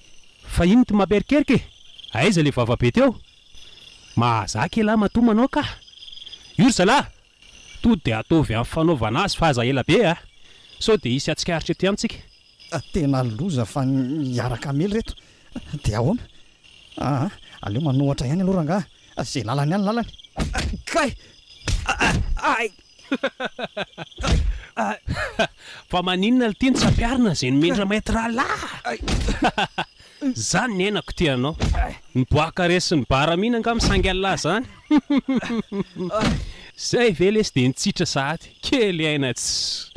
[SPEAKER 6] fa ino ty mamperikerika aiza le vavabe teo mahazaka elahy matomanao ka io ry zalahy to dia ataovy amin'ny fanaovana azy fa aza ela be sao dia isy atsikaritra ety amintsika
[SPEAKER 4] tena loza fa miaraka mely reto dia ahoana aleo manohatra ihany aloha ranga zay lalany ihany lalany kay
[SPEAKER 6] fa maninona le tiany tsampiarina zay nomendra maître lahy zany ny ainako ty anao ny boaka resy ny baramina nga misangy alahy zany zay ve lesy dia nitsitra sahady kely aina tsy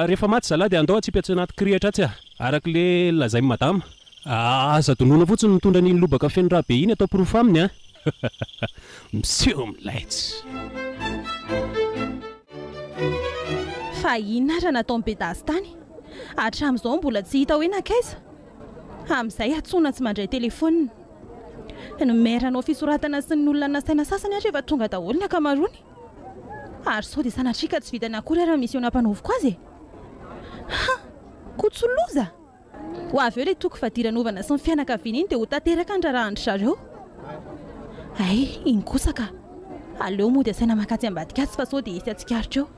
[SPEAKER 6] rehefa maty zalahy dia andao atsipyatsy anaty krihatra atsy araka le lazay madama aza donona fotsiny mitondra ny lobaka feno raha be iny atao pirofo aminy miseho milaitsy
[SPEAKER 5] fa inona raha natao mipedasy tany hatramin'izao mbola tsy hita hoe nakaiza amin'izay atsona tsy mandray telefonina nomeranao fisoratana sy ny olona nasaina sasany ary efa tonga daholo ny akamarony ary sao dia sanatrika tsy vitany akory raha misy eo nampanoviko azy kotsoloza ho avy eo ilay toko fadiranovana sy ny fianakaviana iny dia ho tanteraka ny rarahandry zareo ay iny kosa ka aleo moa dia saina makatsy ambadikatsy fa sao dia isy atsikaritra eo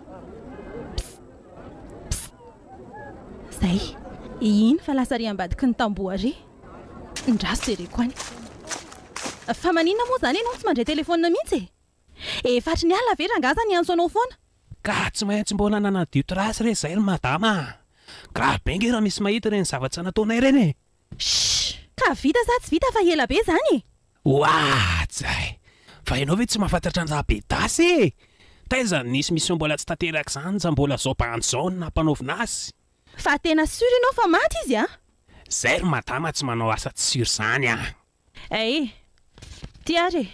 [SPEAKER 5] zay iny fa lasa ry ambadiky ny tamboary ndraso jereko any fa maninona moa zany ianao tsy mandray telefonina mihitsy efatry ny alina ve rangaza ny antso anao foana
[SPEAKER 6] ka tsy maintsy mbona nanadio trasy re zay ry madama grave be nge raha misy mahita ireny zava-tsy nataonay ireny
[SPEAKER 5] ka vita sa tsy vita fa ela be zany
[SPEAKER 6] oajay fa ianao ve tsy mahafantatra ny raha be dasy taiza nisy misy mbola tsy tanteraka zany za mbola zao banjao na mpanaovina azy
[SPEAKER 5] fa tena sura ianao fa maty izy
[SPEAKER 6] zay ry madama tsy manao asa tsy sura zany
[SPEAKER 5] ay ty ary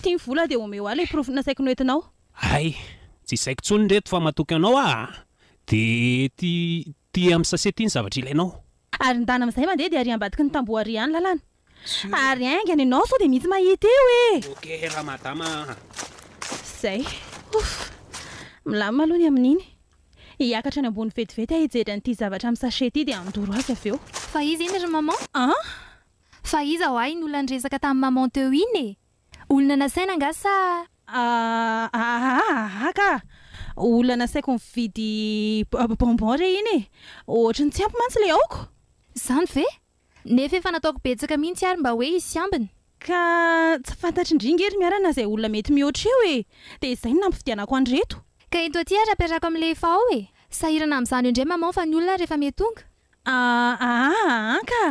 [SPEAKER 5] tia vola dia omeo ala iprofona saiko noentinao
[SPEAKER 6] ay tsy saiko tsony reto fa matoky anao dia ty amin'ny sasety iny zavatra ilainao
[SPEAKER 5] ary ndana amin'izay mandeha dia ary ambadiky ny tamboary ihany lalàna ary aingany ianao sao dia misy mahita eo
[SPEAKER 6] ok raha madama
[SPEAKER 5] zay milamina aloha ny amin'iny hiakatra ny ambony vetivety hijery an'ity zavatra amin'ny sasety dia andoro azy avy eo
[SPEAKER 2] fa izy iny ry maman fa iza ho ay ny olona nyresaka tamin'ny maman teo iny olona nasaina nga sa
[SPEAKER 5] ka olona nasaiko mividy bonbon re iny ohatra ny tsy ampy mantsy le aoko
[SPEAKER 2] zany ve nefa efa nataoko betsaka mihitsy ary mba hoe izy sy ambiny
[SPEAKER 5] ka tsy fantatry indringery miarana izay olona mety mihoatra eo e dia izay no nampifitianako andreto
[SPEAKER 2] ka ento aty raperako amin'ilay efa ao e sahirana amin'izany indray maman fa ny olona rehefa metonga
[SPEAKER 5] ka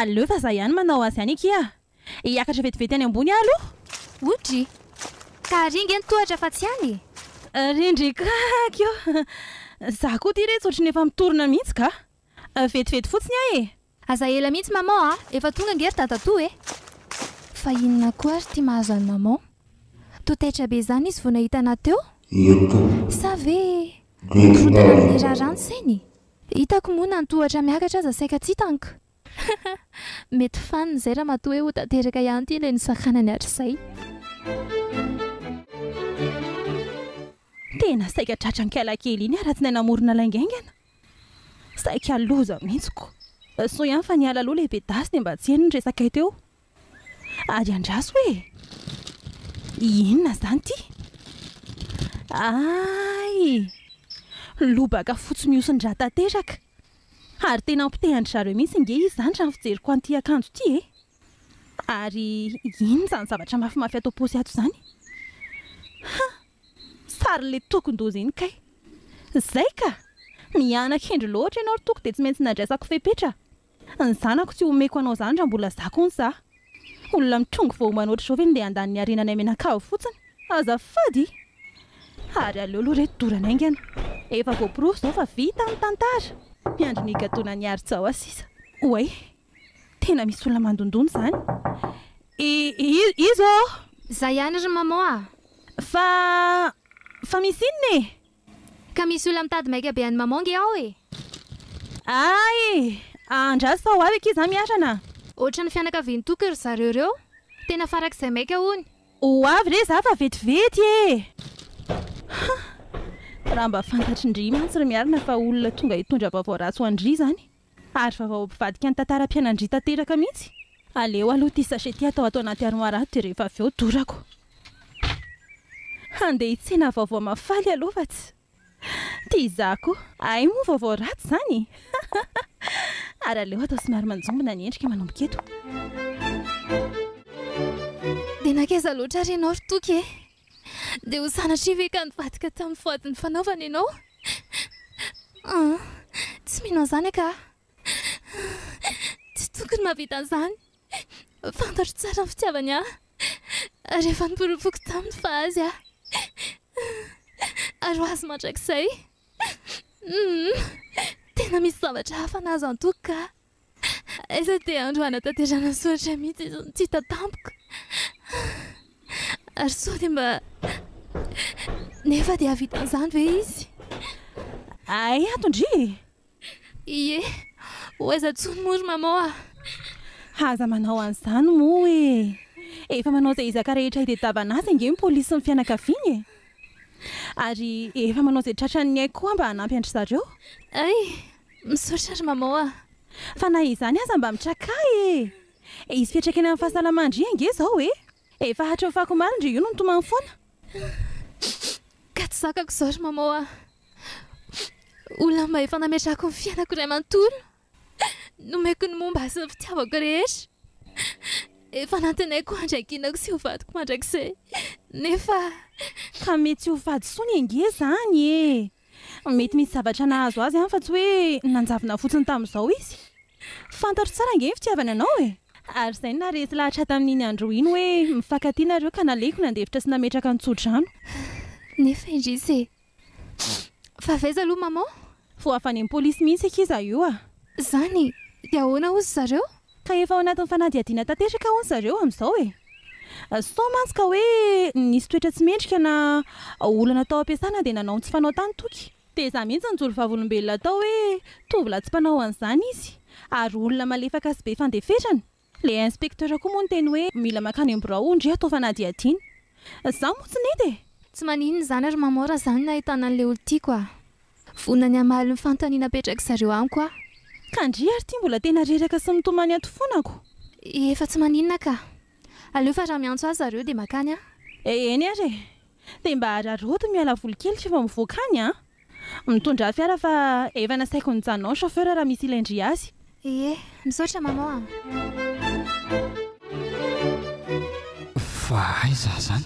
[SPEAKER 5] aleo fa za ihany manao azy ihany ikia hiakatra vetivety any ambony aloha
[SPEAKER 2] odry ka ringeny tohatra fa tsy any
[SPEAKER 5] rindrikakio za koa ty reto ohatrany efa mitorona mihitsy ka vetivety fotsiny ahy e
[SPEAKER 2] aza ela mihitsy maman efa tonga ngery tantatoa e fa inona koa ary tia mahazo any maman totaitra be zany izy vao nahita ana teo sa ve rodana amin'ny rarano sainy hitako moa nantohatra miakatra aza saika tsy tanka mety faniny izay raha matoa hoe ho tanteraka ihany ty ilay nisakanany hatr'izay
[SPEAKER 5] tena saika tratrankala kely iny raha tsy nanamorona laingaingana saika loza mihitsiko so ihany fa niala aloha lehibe dasy dia mba tsy heno ny resaka teo ary andraso hoe inona zany ty ay lobaka fotsy miosindra tanteraka ary tena ampitehany zareo mihitsy nge izy zany raha fijeriko an'ity akanjo ty e ary inona zany zavatra mafimafy atao posy ato zany sary le tokondozy iny kay zay ka mianan-kendro loatra ianao ry toko dia tsy maintsy nandraisako fepetra ny zanako tsy homeko anao zany raha mbola zako ny za olona mitrongo vao manoatra zao ve ndeha andaniny arenanay menakavo fotsiny azafady ary aleo aloha reto dorana aingana efa voapirofo zao fa vita ny tantara miandro ny gatona ny ary-tsao asisa oay tena misy olona mandondony zany izo
[SPEAKER 2] za ihany ry maman
[SPEAKER 5] fa misy inona e
[SPEAKER 2] ka misy olona mitady maika be any maman nge ao e
[SPEAKER 5] ay andraso fa ho avy aky za miatrana
[SPEAKER 2] ohatra ny fianakaviany toky ry zareo reo tena farak'izay maika hony
[SPEAKER 5] ho avy re za fa vetivety e raha mba fantatry ndry mantsy ry miarina fa olona tonga hitondra vaovao ratsy ho andry zany ary vavao mpivadika ny tantaram-pianandry tanteraka mihitsy aleo aloha ty sachety atao anaty armoire dia rehefa avy eo dorako andeha hitsena vaovao mafaly aloha fa tsy tia zako ay moa vaovao ratsy zany ary aleo atao somary manjombona ny endrika manomboka eto
[SPEAKER 2] dia nakeza loatra ry ianao ry toky e dia ho sanatry ve ka nivadika tamin'ny foadiny fanaovana ianao tsy minao zany ka tsy tokony mahavita an'izany fantatro tsara ny fitiavany rehefa niporopoko taminy fa azy ary ho azy mandrakizay tena misy zavatra hafa nazo antoky ka aiza dia androana tanterana soratra mihitsy izy tsy hita tampoka ary sao dia mba nefa dia havita an'izany ve izy
[SPEAKER 5] ay atondry
[SPEAKER 2] ie ho aiza tsony mory maman
[SPEAKER 5] aza manao an'izany moa e efa manao izay izaka rehetra hitadiavana azy ange ny polisy ny fianakaviany e ary efa manao izay tratran'ny haiko koa mba hanampy andry zareo
[SPEAKER 2] ay misaotra ry maman
[SPEAKER 5] fa na izany aza mba mitrakay e izy fiatrakena amin'ny fahasalamandry ange zao e efa hatrafako maro ndry io no nitomany foana
[SPEAKER 2] ka tsy zakako zao ry maman olona mba efa nametrako ny fiainako iray manontolo nomeko ny momba azy ny fitiavako rehetra efa natinayko andraikinako sy hovadiko mandrakizay nefa
[SPEAKER 5] ka mety ho vady sony ange zany e mety misy zavatra nahazo azy fa tsy hoe nanjavina fotsiny tamin'izao izy fantatro tsara ange ny fitiavana anao e ary izay naresy lahatra tamin'iny andro iny hoe mifankatinareo ka naleko nandevitra sy nametraka ny tsodrano
[SPEAKER 2] nefa indrisy e fa vaiza aloha maman
[SPEAKER 5] vo afany polisy mihitsy akiza io
[SPEAKER 2] zany dia ahoana ozy zareo
[SPEAKER 5] ka efa ao anatin'ny fanadihadiana tanteraka hony zareo amin'izao e so mantsy ka hoe nisy toetra tsy mendrika na olana tao ampiasana dia nanao tsy fanao tany toky dia za mihitsy nijolo vavolombelona tao hoe tovolahy tsy mpanao an'izany izy ary olona malefaka sy be fandefetrany le inspektera koa moa ny teny hoe mila makany amborao ndry atao fanadihadiana za moa tsy nety e
[SPEAKER 2] tsy maninona zany ary mamora zany nahitana an'ilay olo tiako vonany amaly ny fantaniana petraka zareo amiko
[SPEAKER 5] ka ndry ary ty mbola tena reraka sy mitomany ato fonako
[SPEAKER 2] efa tsy maninona ka aleo fa raha miantso azy zareo dia makany
[SPEAKER 5] eny ary dia mba araroto miala voly kely tsy efa mivoakany mitondra fiara fa efa nasaiko nijanonao chauffeur raha misy ilaindry azy
[SPEAKER 2] ie misaotra maman
[SPEAKER 4] fa aiza zany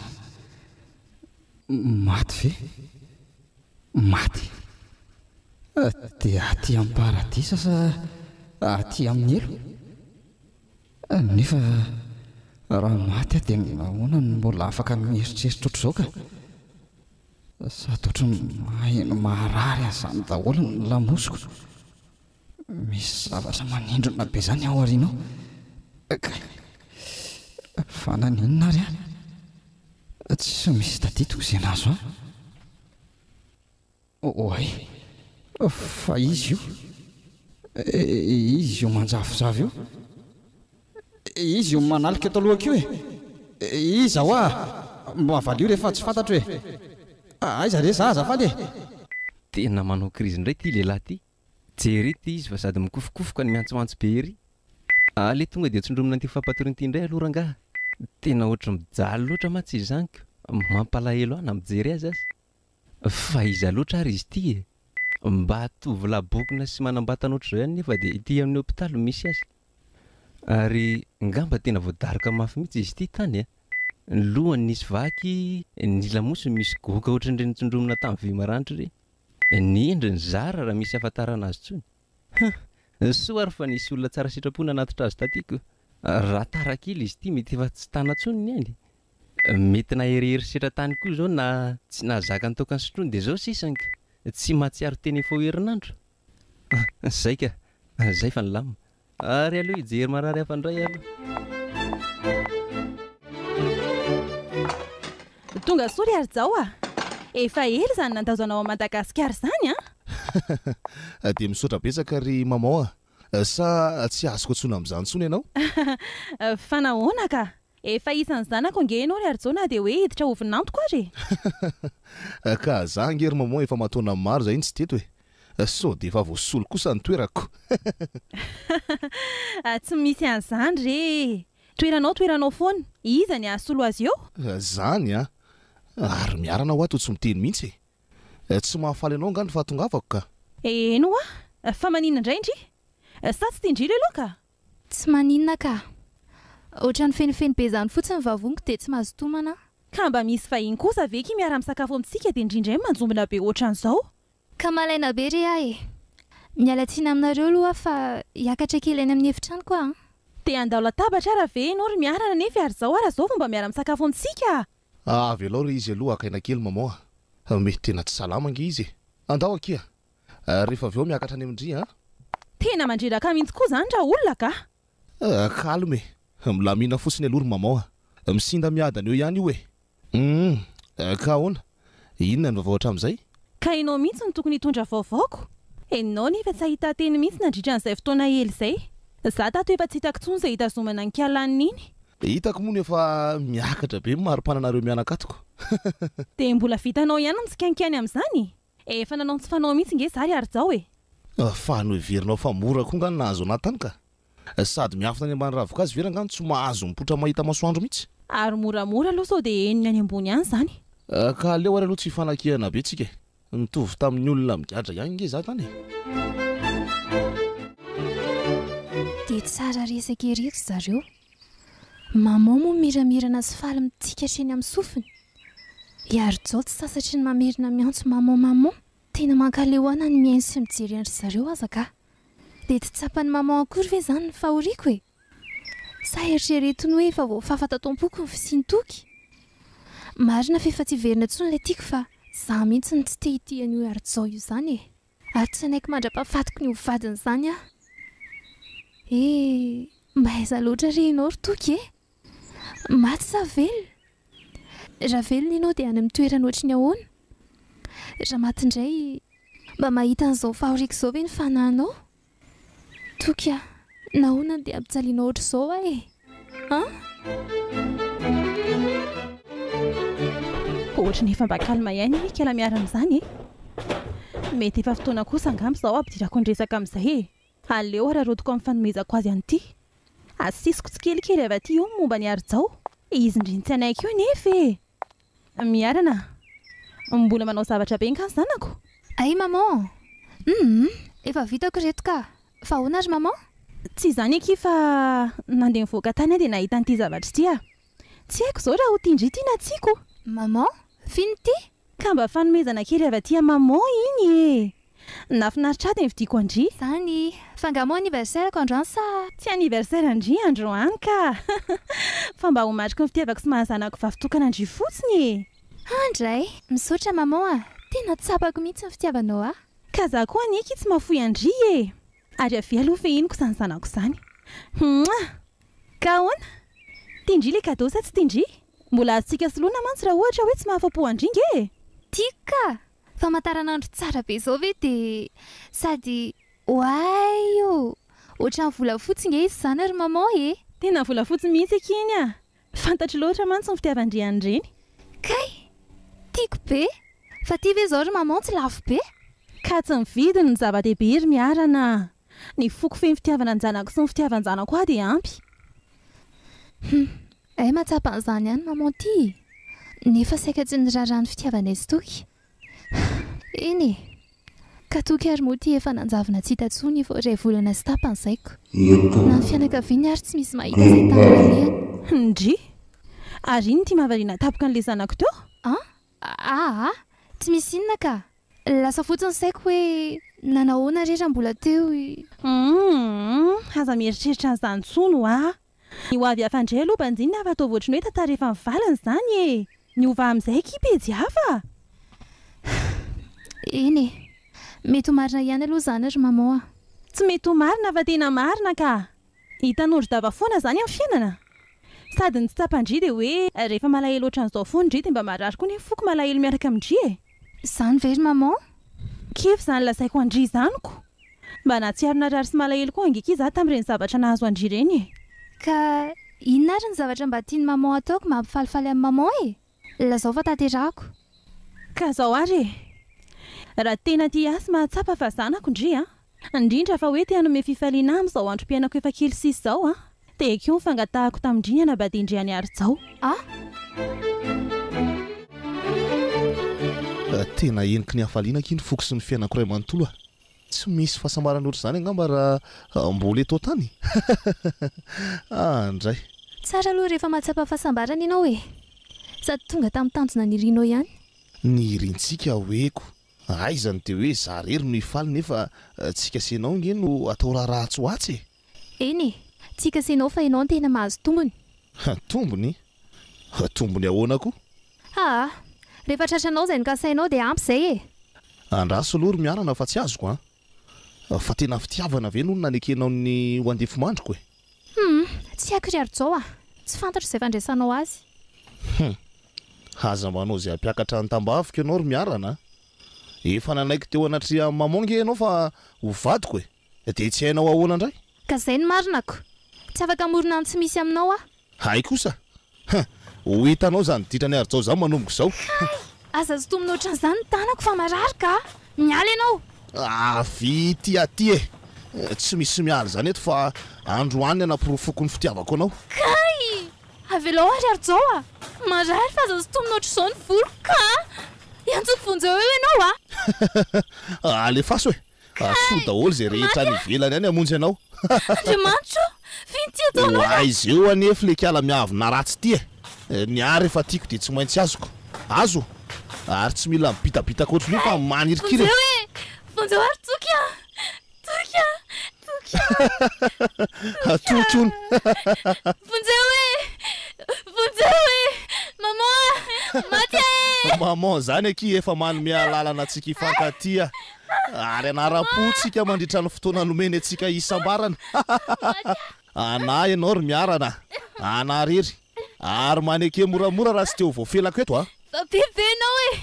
[SPEAKER 4] maty ve maty dia aty amin'ny paradisa sa aty amin'ny elo nefa raha maty dia nahoana no mbola afaka mieritreritra ohatr'izao ka sady ohatry maheno maharary an'izany daholo ny lamosiko misy zavatra manindrona be zany ao aorianao fa naninona ary tsy misy taditiko izay nazo oay fa izy io manjavozavy io izy io manalika eto alohako io iza ho mbo avaly io rehefa tsy fantatro aiza re za azafady
[SPEAKER 7] tena manao krizy indray ty lehilahy ty jery ty izy fa sady mikofokofoka ny miantsomantso be ery le tonga dia tsondromina an'ity fampatoriny ty indray aloha rangaha tena ohatry mijaly loatra ma tsy izaniko mampalahelo ana mijery azy azy fa iza loatra ary izy ty mba hatovy labokina sy manambatana ohatr'izao ihany nefa dia ity amin'ny hôpitaly misy azy ary ngamba tena voadaroka mafy mihitsy izy ty tany ny lohany nisy vaky ny lamosiny misy goka ohatry ny renitsondromina tamin'ny vy maranitra re ny endriny zara raha misy afantarana azy tsony soa ary fa nisy olona tsara sitrapona anatitra azy tatiko raha tarak'ila izy ty mety efa tsy tana tsony ny ainy mety naherehery setra tany koa zao na tsy nahazaka ny tokany sotrony dia zao sisanka tsy mahatsiaro teny efa ho herinandro zay ka zay fa ny lamina ary aloha ijery marary hafa indray aloha
[SPEAKER 5] tonga sory ary zao efa hery zany nandazonao a Madagasikara zany
[SPEAKER 3] dia misaotra betsaka ry mamao sa tsy azoko antsona amin'izany tsony ianao
[SPEAKER 5] fa nahoana ka efa isan'ny zanako ange ianao ry arzao na dia hoe hiditra ovinanto koa ry
[SPEAKER 3] ka za ngery mamao efa mataona maro zay iny tsy teto so dia efa voasolo kosa ny toerako
[SPEAKER 5] tsy misy an'izany re toeranao foana iza ny ahasolo azy eo
[SPEAKER 3] zany ary miarana ho ato tsy miteny mihitsy tsy mahafaly anao ngany fahatongavako ka
[SPEAKER 5] eno fa maninona indray indry sa tsy tindrilo aloha ka
[SPEAKER 2] tsy maninona ka ohatran'ny fenifeny be zany fotsiny vavoniko dia tsy mahazo tomana
[SPEAKER 5] ka mba misy vahiny kosa ve ky miara misakafo amintsika dia indrindray manjombona be ohatran'izao
[SPEAKER 2] ka malaina be re miala tsiana aminareo aloha fa hiakatra kely any amin'ny efitrano koa
[SPEAKER 5] dia andao latabatra raha ve ianao ry miarana nefa ary zao ara zao fomba miara misakafo amintsika
[SPEAKER 3] avy alao ry izy aloha akaina kely mamao mety tena tsy salama nge izy andao akia rehefa avy eo miakatra any amindry
[SPEAKER 5] tena mandreraka mihitsy koa zany raha olona ka
[SPEAKER 3] kalme milamina fotsiny aloha ry mamao misinda miadana eo ihany io ka ahoana inona ny vavaohatra amin'izay
[SPEAKER 5] ka ianao mihitsy ny tokony hitondra vaovaoko enao nefa tsy ahita teny mihitsy nandritra n'izay fotoana hely izay za tato efa tsy hitako tsony izay hitazomana ny kialanina iny
[SPEAKER 3] hitako moa nefa miakatra be maro-pananareo mianakatoko
[SPEAKER 5] dia mbola vitanao ihany mitsikanikany amin'izany efa nanao tsy fanao mihitsy nge zary ary zao
[SPEAKER 3] fa no heverinao fa mora koa ngany nahazo anatany ka sady miafina any ambany ravoka azy vera ngany tsy mahazo mipotra mahita masoandro mihitsy ary
[SPEAKER 5] moramora aloha sao dia eniny any ambony ihany zany
[SPEAKER 3] ka aleo ary aloha tsy hifanakihana be tsika nitovy tamin'ny olona migadra ihany nge za tany
[SPEAKER 2] dia tsara resaka ereky zareo mamao moa miramirana sy faly mitsikatra eny amin'ny sofiny iary jao tsy sasatry ny mamerina miantso mamao tena mankalehoana ny miaino sy mijery andry zareo aza ka dia tsy tsapany mamao akory ve zany ny fahoriako sa eritreretiny hoe efa voafafa tatom-poko ny fisintoky marina fa efa tsy verina tsony ilay tiako fa za mihitsy ny tsy tehitian'io ary jao io zany ary tsy anaiko mandra-pahafatiko ny hovadiny zany mba aiza loatra re ianao ry toky maty sa velona raha velona ianao dia any amin'ny toerana ohatry ny ahoana raha maty indray mba mahita an'izao fahoriako izao ve ny fanahinao toky nahoana dia ampijalianao ohatr'izao
[SPEAKER 5] ohatra ny efa mba kalma ihany kala miara amin'izany mety efa fotoana kosa angamba izao ampidirako ny resaka amin'izay aleo ararodiko amin'ny fanomezako azy an'ity asisiko tsy kelikely avy aty eo momba ny ary-jao izy indriny tsy anaiko io nefa miarana mbola manao zavatra be nkany zanako
[SPEAKER 2] ay maman efa vitako reto ka fa ahoana ry maman
[SPEAKER 5] tsy izany eky fa nandeha mivoaka tany dia nahita n'ity zavatra ity tsy haiko zao raha ho tindry ity na tsiako.
[SPEAKER 2] Maman, fino ty?
[SPEAKER 5] Ka mba fanomezana kely avy aty maman iny e. Nafinaritra aty ny vidiko andry.
[SPEAKER 2] Zany, fangamo anniversaire ko androany sa?
[SPEAKER 5] Tsy anniversaire andry androany ka. Fa mba ho matriko ny fitiavako sy mahazanako vavitokana andry fotsiny e.
[SPEAKER 2] Andray, misaotra maman tena tsapako mihitsy ny fitiavanao a.
[SPEAKER 5] Ka za koa aneky tsy mafoy andry e. Ary avy aloha fehiniko izany zanako izany. Ka hoana? Tindry le cadeau sa tsy tindry? Mbola azontsika soloina mantsy raha ohatra hoe tsy mahafa-po andry nge.
[SPEAKER 2] Tika, famantaranandro tsara be zao ve de sady oay io. Ohatran'ny volafotsy nge izy zany ary maman e.
[SPEAKER 5] Tena volafotsy mihitsy akiny a. Fantatro loatra mantsy ny fitiavan-driany reny.
[SPEAKER 2] Kay, tiako be. Fa ty ve zao ry maman tsy lafo be?
[SPEAKER 5] Ka tsy mividy ny zava-dehibe ry miarana. Ny foko feny fitiavana ny zanako sy ny fitiavan-janako dia ampy.
[SPEAKER 2] Ay matsapa an'izany ihany maman ty. Nefa saika tsy nirarany fitiavana izy toky. Eny e, ka toky ary moa ty efa nanjavona tsy hita tsony vao ray volana sy tapan'izaiko. Na ny fianakaviany ary tsy misy mahita izay tantaran'i.
[SPEAKER 5] Ndry? Ary iny ty mahavariana tapoka an'ilay zanako teo?
[SPEAKER 2] Tsy misy inona ka. Lasa fotsiny saiko hoe nanahoana re raha mbola teo.
[SPEAKER 5] Aza mieritreritra an'izany tsono a. Ny ho avy afandray aloha banjinina afa atao voatriny hoe tantara efa mivalana izany e. Ny ova amin'izay kipejy hafa.
[SPEAKER 2] Eny e, mety ho marina ihany aloha zany ry maman.
[SPEAKER 5] Tsy mety ho marina fa tena marina ka. Hitan'ondry dava foana zany amin'ny fiainana. Sady ny tsy tapandry dia hoe rehefa malahelo ohatran'izao foana dia mba marary koa ny foko malahelo miaraka amindry e.
[SPEAKER 2] Zany ve ry maman?
[SPEAKER 5] Kefy zany lasaiko andry zaniko. Mba natsiaro narary sy malahelo koa angiki za tamin'ireny zavatra nahazo andry ireny e.
[SPEAKER 2] Ka inona ary ny zavatra mba tiany maman ataoko mampifalifaly amin'ny maman e? Lazao fa tanterahako.
[SPEAKER 5] Ka zao ary e. Raha tena tia asy mahatsapa fa zanako ndry a. Indrindra fa hoe te hanome fifaliana amin'izao androm-piainako efa kely sisa izao a. Dia keo fangatahako tamindry ny anabadindriany ary izao.
[SPEAKER 3] Tena eniko ny hafaliana kiny foko sy ny fiainako ray manontolo a. Tsy misy fahasambarana ohatr' izany angamba raha mbola eto tany. Andray.
[SPEAKER 2] Tsara aloha rehefa mahatsapa fahasambarana ianao e. Sady tonga tamin'ny tanjona nirianao ihany.
[SPEAKER 3] Nirintsika hoeko. Aizany dia hoe za rery no hifaly nefa tsika senao nge no atao raha tsy ho atsy e.
[SPEAKER 2] Eny e, tsika senao fa ianao no tena mahazo tombony.
[SPEAKER 3] Tombony? Tombony ahoana koa?
[SPEAKER 2] Rehefa tratranao izay nokasainao dia ampy izay e.
[SPEAKER 3] Andraso aloha ry miarana fa tsy azoko a. Fa tena fitiavana ve no nanekenao ny ho andefo mandroko e?
[SPEAKER 2] Tsy haiko ry ary-zao a. Tsy fantatro izay fandraisanao azy.
[SPEAKER 3] Aza manao izay ampiakatra ny tambavika ianao ry miarana. Efa nanaiko teo anatria mamonge ianao fa ho vadiko e. Dia tsy hainao ahoana indray?
[SPEAKER 2] Ka izay ny marinako. Tsy afaka amorona ny tsy misy aminao a.
[SPEAKER 3] Hay kosa. Ho hitanao zany ditrany ary-zao zao manomboka izao.
[SPEAKER 2] Aza zotomina ohatran'izany ny tanako fa marary ka. Miala ianao.
[SPEAKER 3] Vity aty e. Tsy misy miala zany eto fa androany anapirofoko ny fitiavako anao.
[SPEAKER 2] Kay! Avelao ary ary-zao a. Marary fa aza zotomina ohatr'izao ny volo ka. Iantsoko vonjeo eo ianao a.
[SPEAKER 3] Alefaso e. Soa daholo izay rehetra ny ivelany ihany hamonjy ianao.
[SPEAKER 2] Andriamanitro, vinty ataonao.
[SPEAKER 3] Aizy eo anefa le kiala miavina ratsy ty e. Ny ary efa tiako dia tsy maintsy azoko. Azo. Ary tsy mila mibitabitaka ohatr'io fa manirikiry.
[SPEAKER 2] Vonjeo ary toky a.
[SPEAKER 3] Toky.
[SPEAKER 2] Vonjeo e. Maman, maty e.
[SPEAKER 3] Maman zany aky efa manome alalana antsika hifankatia. Ary anara-potsika mandritra ny fotoana nomeny antsika isambarana. Ana ianao ry miarana. Ana rery. Ary maneke moramora raha tsy teo voafelako eto a.
[SPEAKER 2] Fa bebenao e.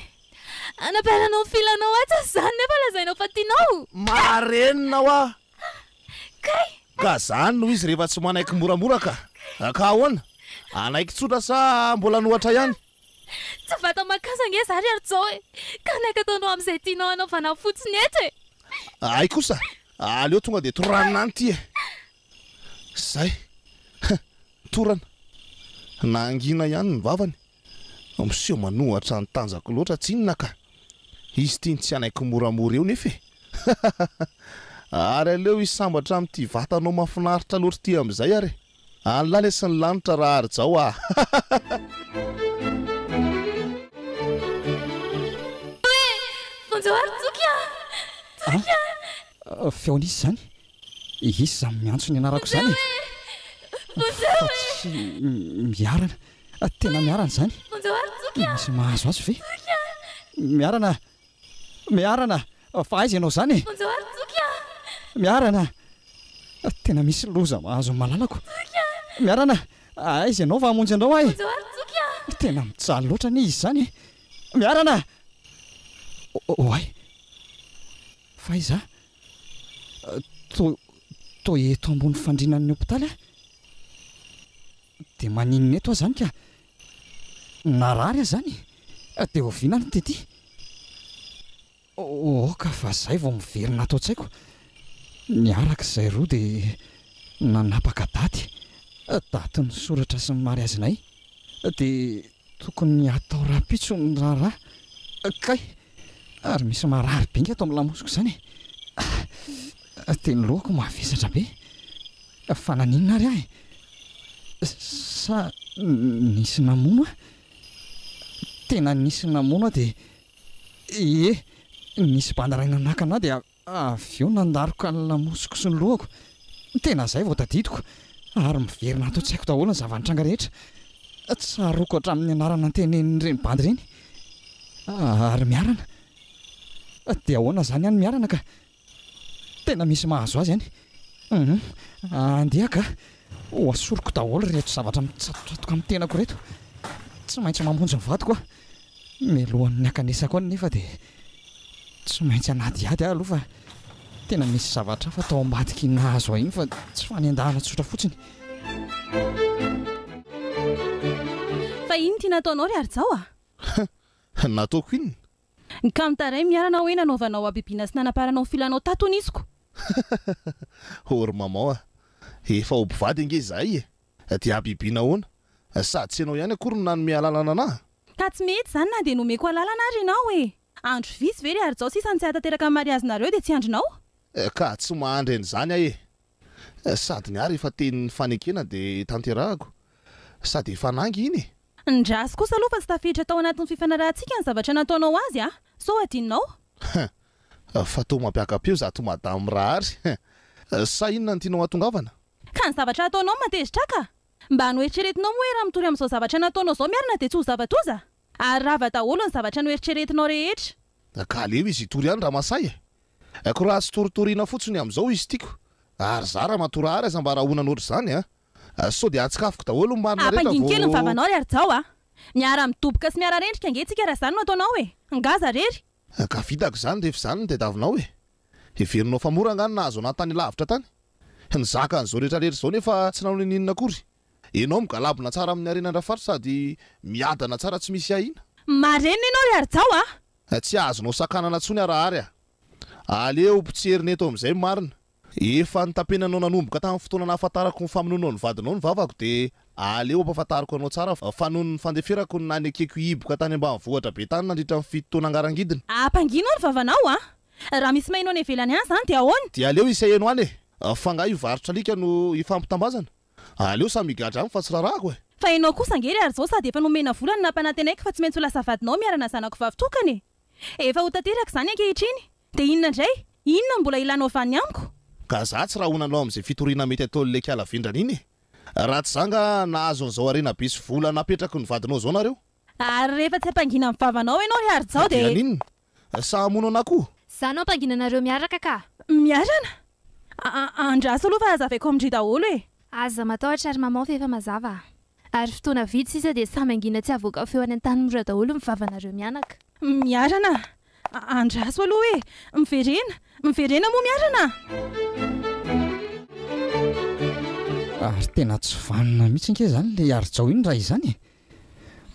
[SPEAKER 2] Anapelanao filanao ato zany nefa lazainao fa tianao.
[SPEAKER 3] Marenina hoa.
[SPEAKER 2] Kay.
[SPEAKER 3] Ka zany no izy rehefa tsy manaiky moramora ka. Ka ahoana? Anaiky tsotra sa mbola nohatra ihany?
[SPEAKER 2] Tsy vata makasa nge zary ary-zao e. Ka naika ataonao amin'izay tianao anaovana fotsiny eto e.
[SPEAKER 3] Ay kosa. Aleo tonga dia toranina any ty e. Zay. Torana. Nangina ihany ny vavany. Miseho manohatra ny tanjako loatra tsy inona ka. Izy tiany tsy anaiky moramora eo nefa e. Ary aleo isambatra amin'ity vatanao mahafinaritra loatra ty amin'izay ary. Alala sy ny lanitra raha ary zao ah.
[SPEAKER 4] Feonisy zany izy zany miantso ny anarako zany fa tsy miarana tena miarana zany misy mahazo azy ve miarana fa aiza ianao zany miarana tena misy loza mahazo malalako miarana aiza ianao fa hamonjy andao ay tena mijaly loatra ny izy zany miarana oay fa iza to eto ambony fandrinan'ny hopitaly dia maninona eto aho zany ka narary aho zany dia oviana ny tety ka fa zay vao miverina atao tsaiko niaraka izay roa dia nanapaka daty ny soratra sy ny mariazinay dia tokony atao rapitso ny raharaha kay ary misy marary benga ato amin'ny lamosiko zany teny lohako mahavesatra be fa naninona ary ahy sa nisy namono tena nisy namono dia nisy bandaraina nakana dia avy eo nandaroka ny lamosiko sy ny lohako tena zay vao tadidiko ary miverina atao tsy haiko daholo ny zavanitranga rehetra tsaroko hatramin'ny anarana tenen'ireny bandy ireny ary miarana dia ahoana zany any miarana ka tena misy mahazo azy any andehaka ho asoroko daholo rehetra zavatra mitsatotratoka amin'ny tenako reto tsy maintsy mamonjy ny vadiko melohan'ny akanesako any nefa dia tsy maintsy anadiady aloha fa tena misy zavatra fa atao ambadiky nahazo iny fa tsy fanendahana tsotra fotsiny
[SPEAKER 5] fa iny tia nataonao ry ary zao
[SPEAKER 3] nataoko iny
[SPEAKER 5] ka mitaray miarana hoe nanaovanao abibiana sy nanaparanao filanao tato nisiko
[SPEAKER 3] ory mamao efa ompivady ange zahay dia abibiana hoana sady tsy ianao ihany akory no nanome alalana anahy
[SPEAKER 5] ka tsy mety zany na dia nomeko alalana ary ianao andro visy ve ry ary zao sisa ny tsy hatateraka ny mariazinareo dia tsy andrinao
[SPEAKER 3] ka tsy mahandry an'izany sady ny ary efa tenin'ny fanekena dia tanterahako sady efa nangy iny
[SPEAKER 5] ndrasy kosa aloha fa tsy tafiditra tao anatin'ny fifanarahantsika ny zavatra nataonao azy so adinonao
[SPEAKER 3] fa to mampiaka-peo zato madamo raha ary sa inona ny tianao hatongavana
[SPEAKER 5] ka ny zavatra ataonao matezitra ka mba noeritreretinao moa raha mitory amin'izao zavatra nataonao zao miarina dia tsy ho zavatoza ary rava daholo ny zavatra noeritreretinao rehetra
[SPEAKER 3] ka aleo izy itory ihany raha masay ko raha sy toritoriana fotsiny amin'izao izy tiako ary za raha matora ary aza mba raha honana ohatr' izany so dia atsikafoko daholo marina
[SPEAKER 5] rehetrapanginkely ny vavanao ry ary zao miara midoboka sy miara rendrika angetsika raha zany no ataonao ngaza rery
[SPEAKER 3] ka vitako zany rehefa zany ny tediavinao heverinao fa mora angany nahazo anaty tany lavitra tany nizaka an'izao rehetrarehetra izao nefa tsy nanao ninona akory ianao migalabona tsara amin'ny arenandrafatra sady miadana tsara tsy misy ahina
[SPEAKER 5] marenina ianao ry ary zao
[SPEAKER 3] tsy azonao sakanana ntsony araha ary aleo mpitserina eto amin'izay marina efa nitapenanao nanomboka tamin'ny fotoana nahafantarako ny famonoanao ny vadinao ny vavako dia aleo ampahafantarako anao tsara fa noho ny fandeferako ny nanekeko hiboka tany ambanivohitra be tany nandritra ny fitotoana angarangidina
[SPEAKER 5] ampangino ny vavanao raha misy mainao ny evelany any zany dia ahoana
[SPEAKER 3] dia aleo isaeno any fa nga io varotra alika no ifampitambazana aleo samy migadra any fa tsy rarahako
[SPEAKER 5] fa ianao kosa angery ary zao sady efa nomena volany nampanatenaiky fa tsy maintsy ho lasa vadinao miarana zanako vavitokany efa ho tanteraka zany ankehitriny dia inona indray inona mbola ilanao vany amiko
[SPEAKER 3] ka za tsy raha honanao amin'izay fitoriana mety ataon'le kalavindrana iny raha tsy zanga nahazo an'izao arena be sy vola napetraka ny vadinao zao nareo
[SPEAKER 5] ary rehefa tsy hampangina amin'ny vavanao ianao ry ary zao dia
[SPEAKER 3] ninona sa hamono anakoho
[SPEAKER 2] zanao ampanginanareo miaraka ka
[SPEAKER 5] miarana andraso aloha fa azavaiko amindry daholo
[SPEAKER 2] aza matahotra ary mamao fa efa mazava ary fotoana vidy sisa dia samy angina tsy avoaka feo any an-tany mora daholo mivavanareo mianaka
[SPEAKER 5] miarana andraso aloha miverena moa miarana
[SPEAKER 4] ary tena tsy vanina mihitsy nke zany le ary-jao iny raha izany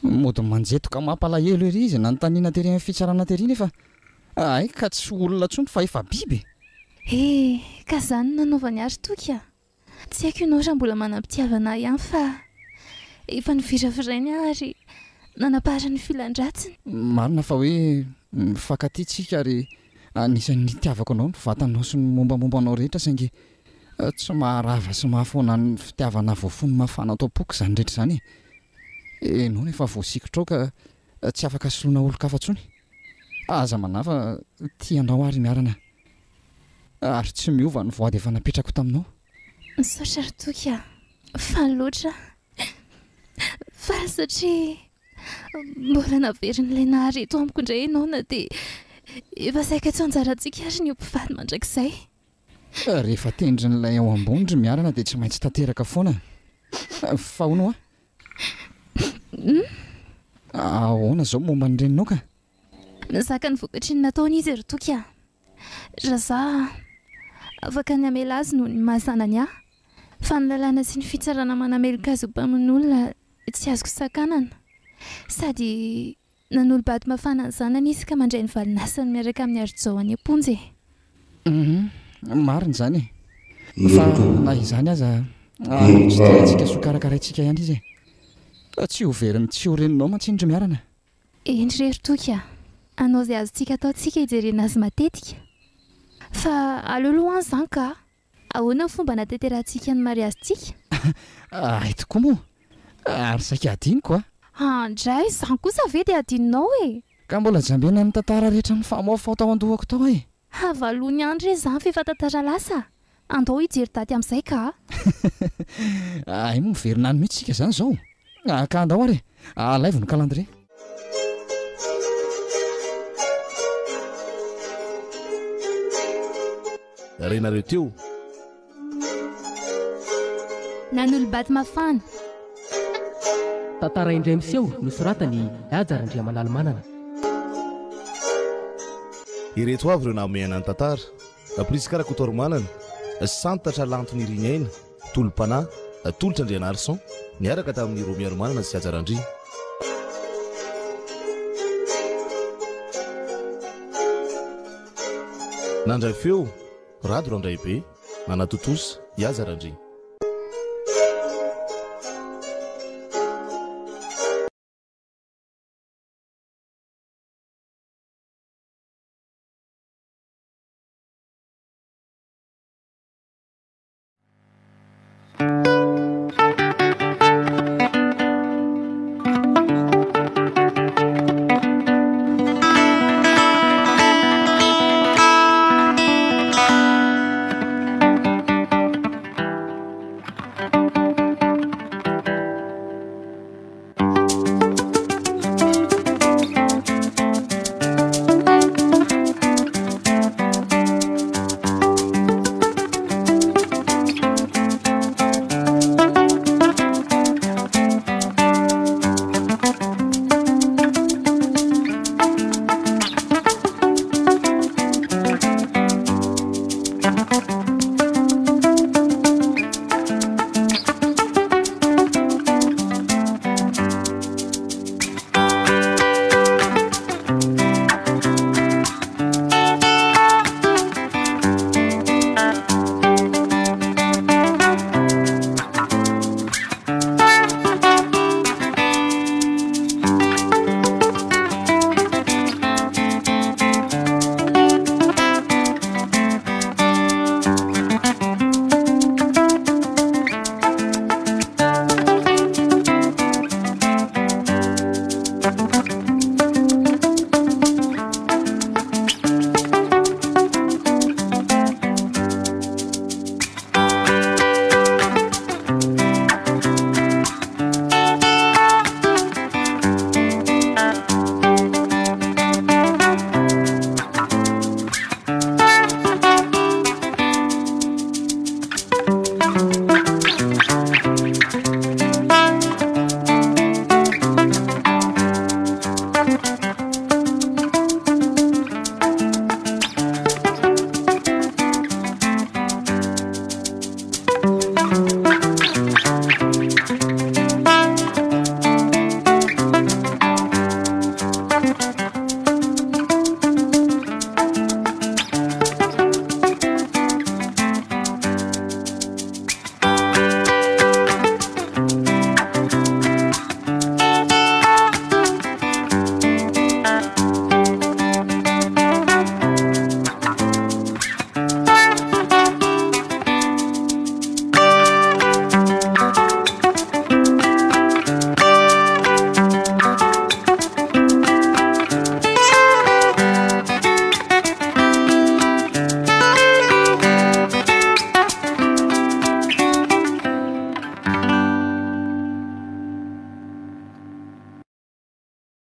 [SPEAKER 4] mody manjetoka mampalahelo ery izy nanontaniana tery amin'ny fitsarana tery nefa ay ka tsy olona ntsony fa efa biby
[SPEAKER 2] ka zany nanaovany ary toka tsy haiko ianao raha mbola manampitiavana ihany fa efa nivirafirainy ary nanapahara ny filandratsiny
[SPEAKER 4] marina fa hoe mifankatytsika ary anisan'ny nitiavako anao ny vatanao sy ny mombamomba anao rehetra saingy tsy maharava sy mahafoana ny fitiavana voafony mafana atao poky izany rehetra izany enao nefa voasikotrao ka tsy afaka soloana olo-kafatsony aza manafa tia andrao ary miarana ary tsy miova ny voady efa napetrako taminao
[SPEAKER 2] misaotra ry toky a fa loatra fa satria mbola naverin'ilay nahareto amiko indray ianao na dia efa saika tsy anjarantsika ary ny ompivady mandrakizay
[SPEAKER 4] rehefa tendrin'ilay ao ambony ry miarana dia tsy maintsy tanteraka foana fa hono ahoana izao momba ny reninao ka
[SPEAKER 2] mizaka ny vokatry ny nataony izy ry toky a raha za afaka ny amela azy noho ny mahazanany ahy fa ny lalàna sy ny fitsarana manamelika azy ho mpamin'olona tsy azoko sakanana sady nanolo-bato mafana ny zanany izy ka mandray ny valinasany miaraka amin'ny ary-jao any am-ponjy
[SPEAKER 4] marina izany fa na izany aza tsy tiantsika sokarakaraintsika ihany izy tsy overiny tsy horeninao mantsindry miarana
[SPEAKER 2] endry ry toky a anao izay azontsika ataontsika hijerena azy matetika fa aleoloha any izany ka ahoana ny fomba natanterantsika ny mariazintsika
[SPEAKER 4] ay tokoa moa ary saika adiniko
[SPEAKER 2] andray izany kosa ve dia adininao
[SPEAKER 4] ka mbola jambena ny tantara rehetra ny famaofao tao andohako tao
[SPEAKER 2] havalohany andro izany fefa tantara lasa andao hijery daty amin'izay ka
[SPEAKER 4] ay moa miverina any mihitsy sika izany izao ka andao ary alaivo ny calendrier
[SPEAKER 3] renareo teo
[SPEAKER 2] nanolo-bato mafana
[SPEAKER 1] tantara indray miseho nosoratany ajarandria manalomanana
[SPEAKER 3] ireto avy ireo nameana ny tantara prisy karakotoromanana santatra lantony irignaina tolom-panahy tolotra andrianarison niaraka tamin'ny romiaromanana sy ajarandria nandray feo rado randray be nanatotosa iazarandria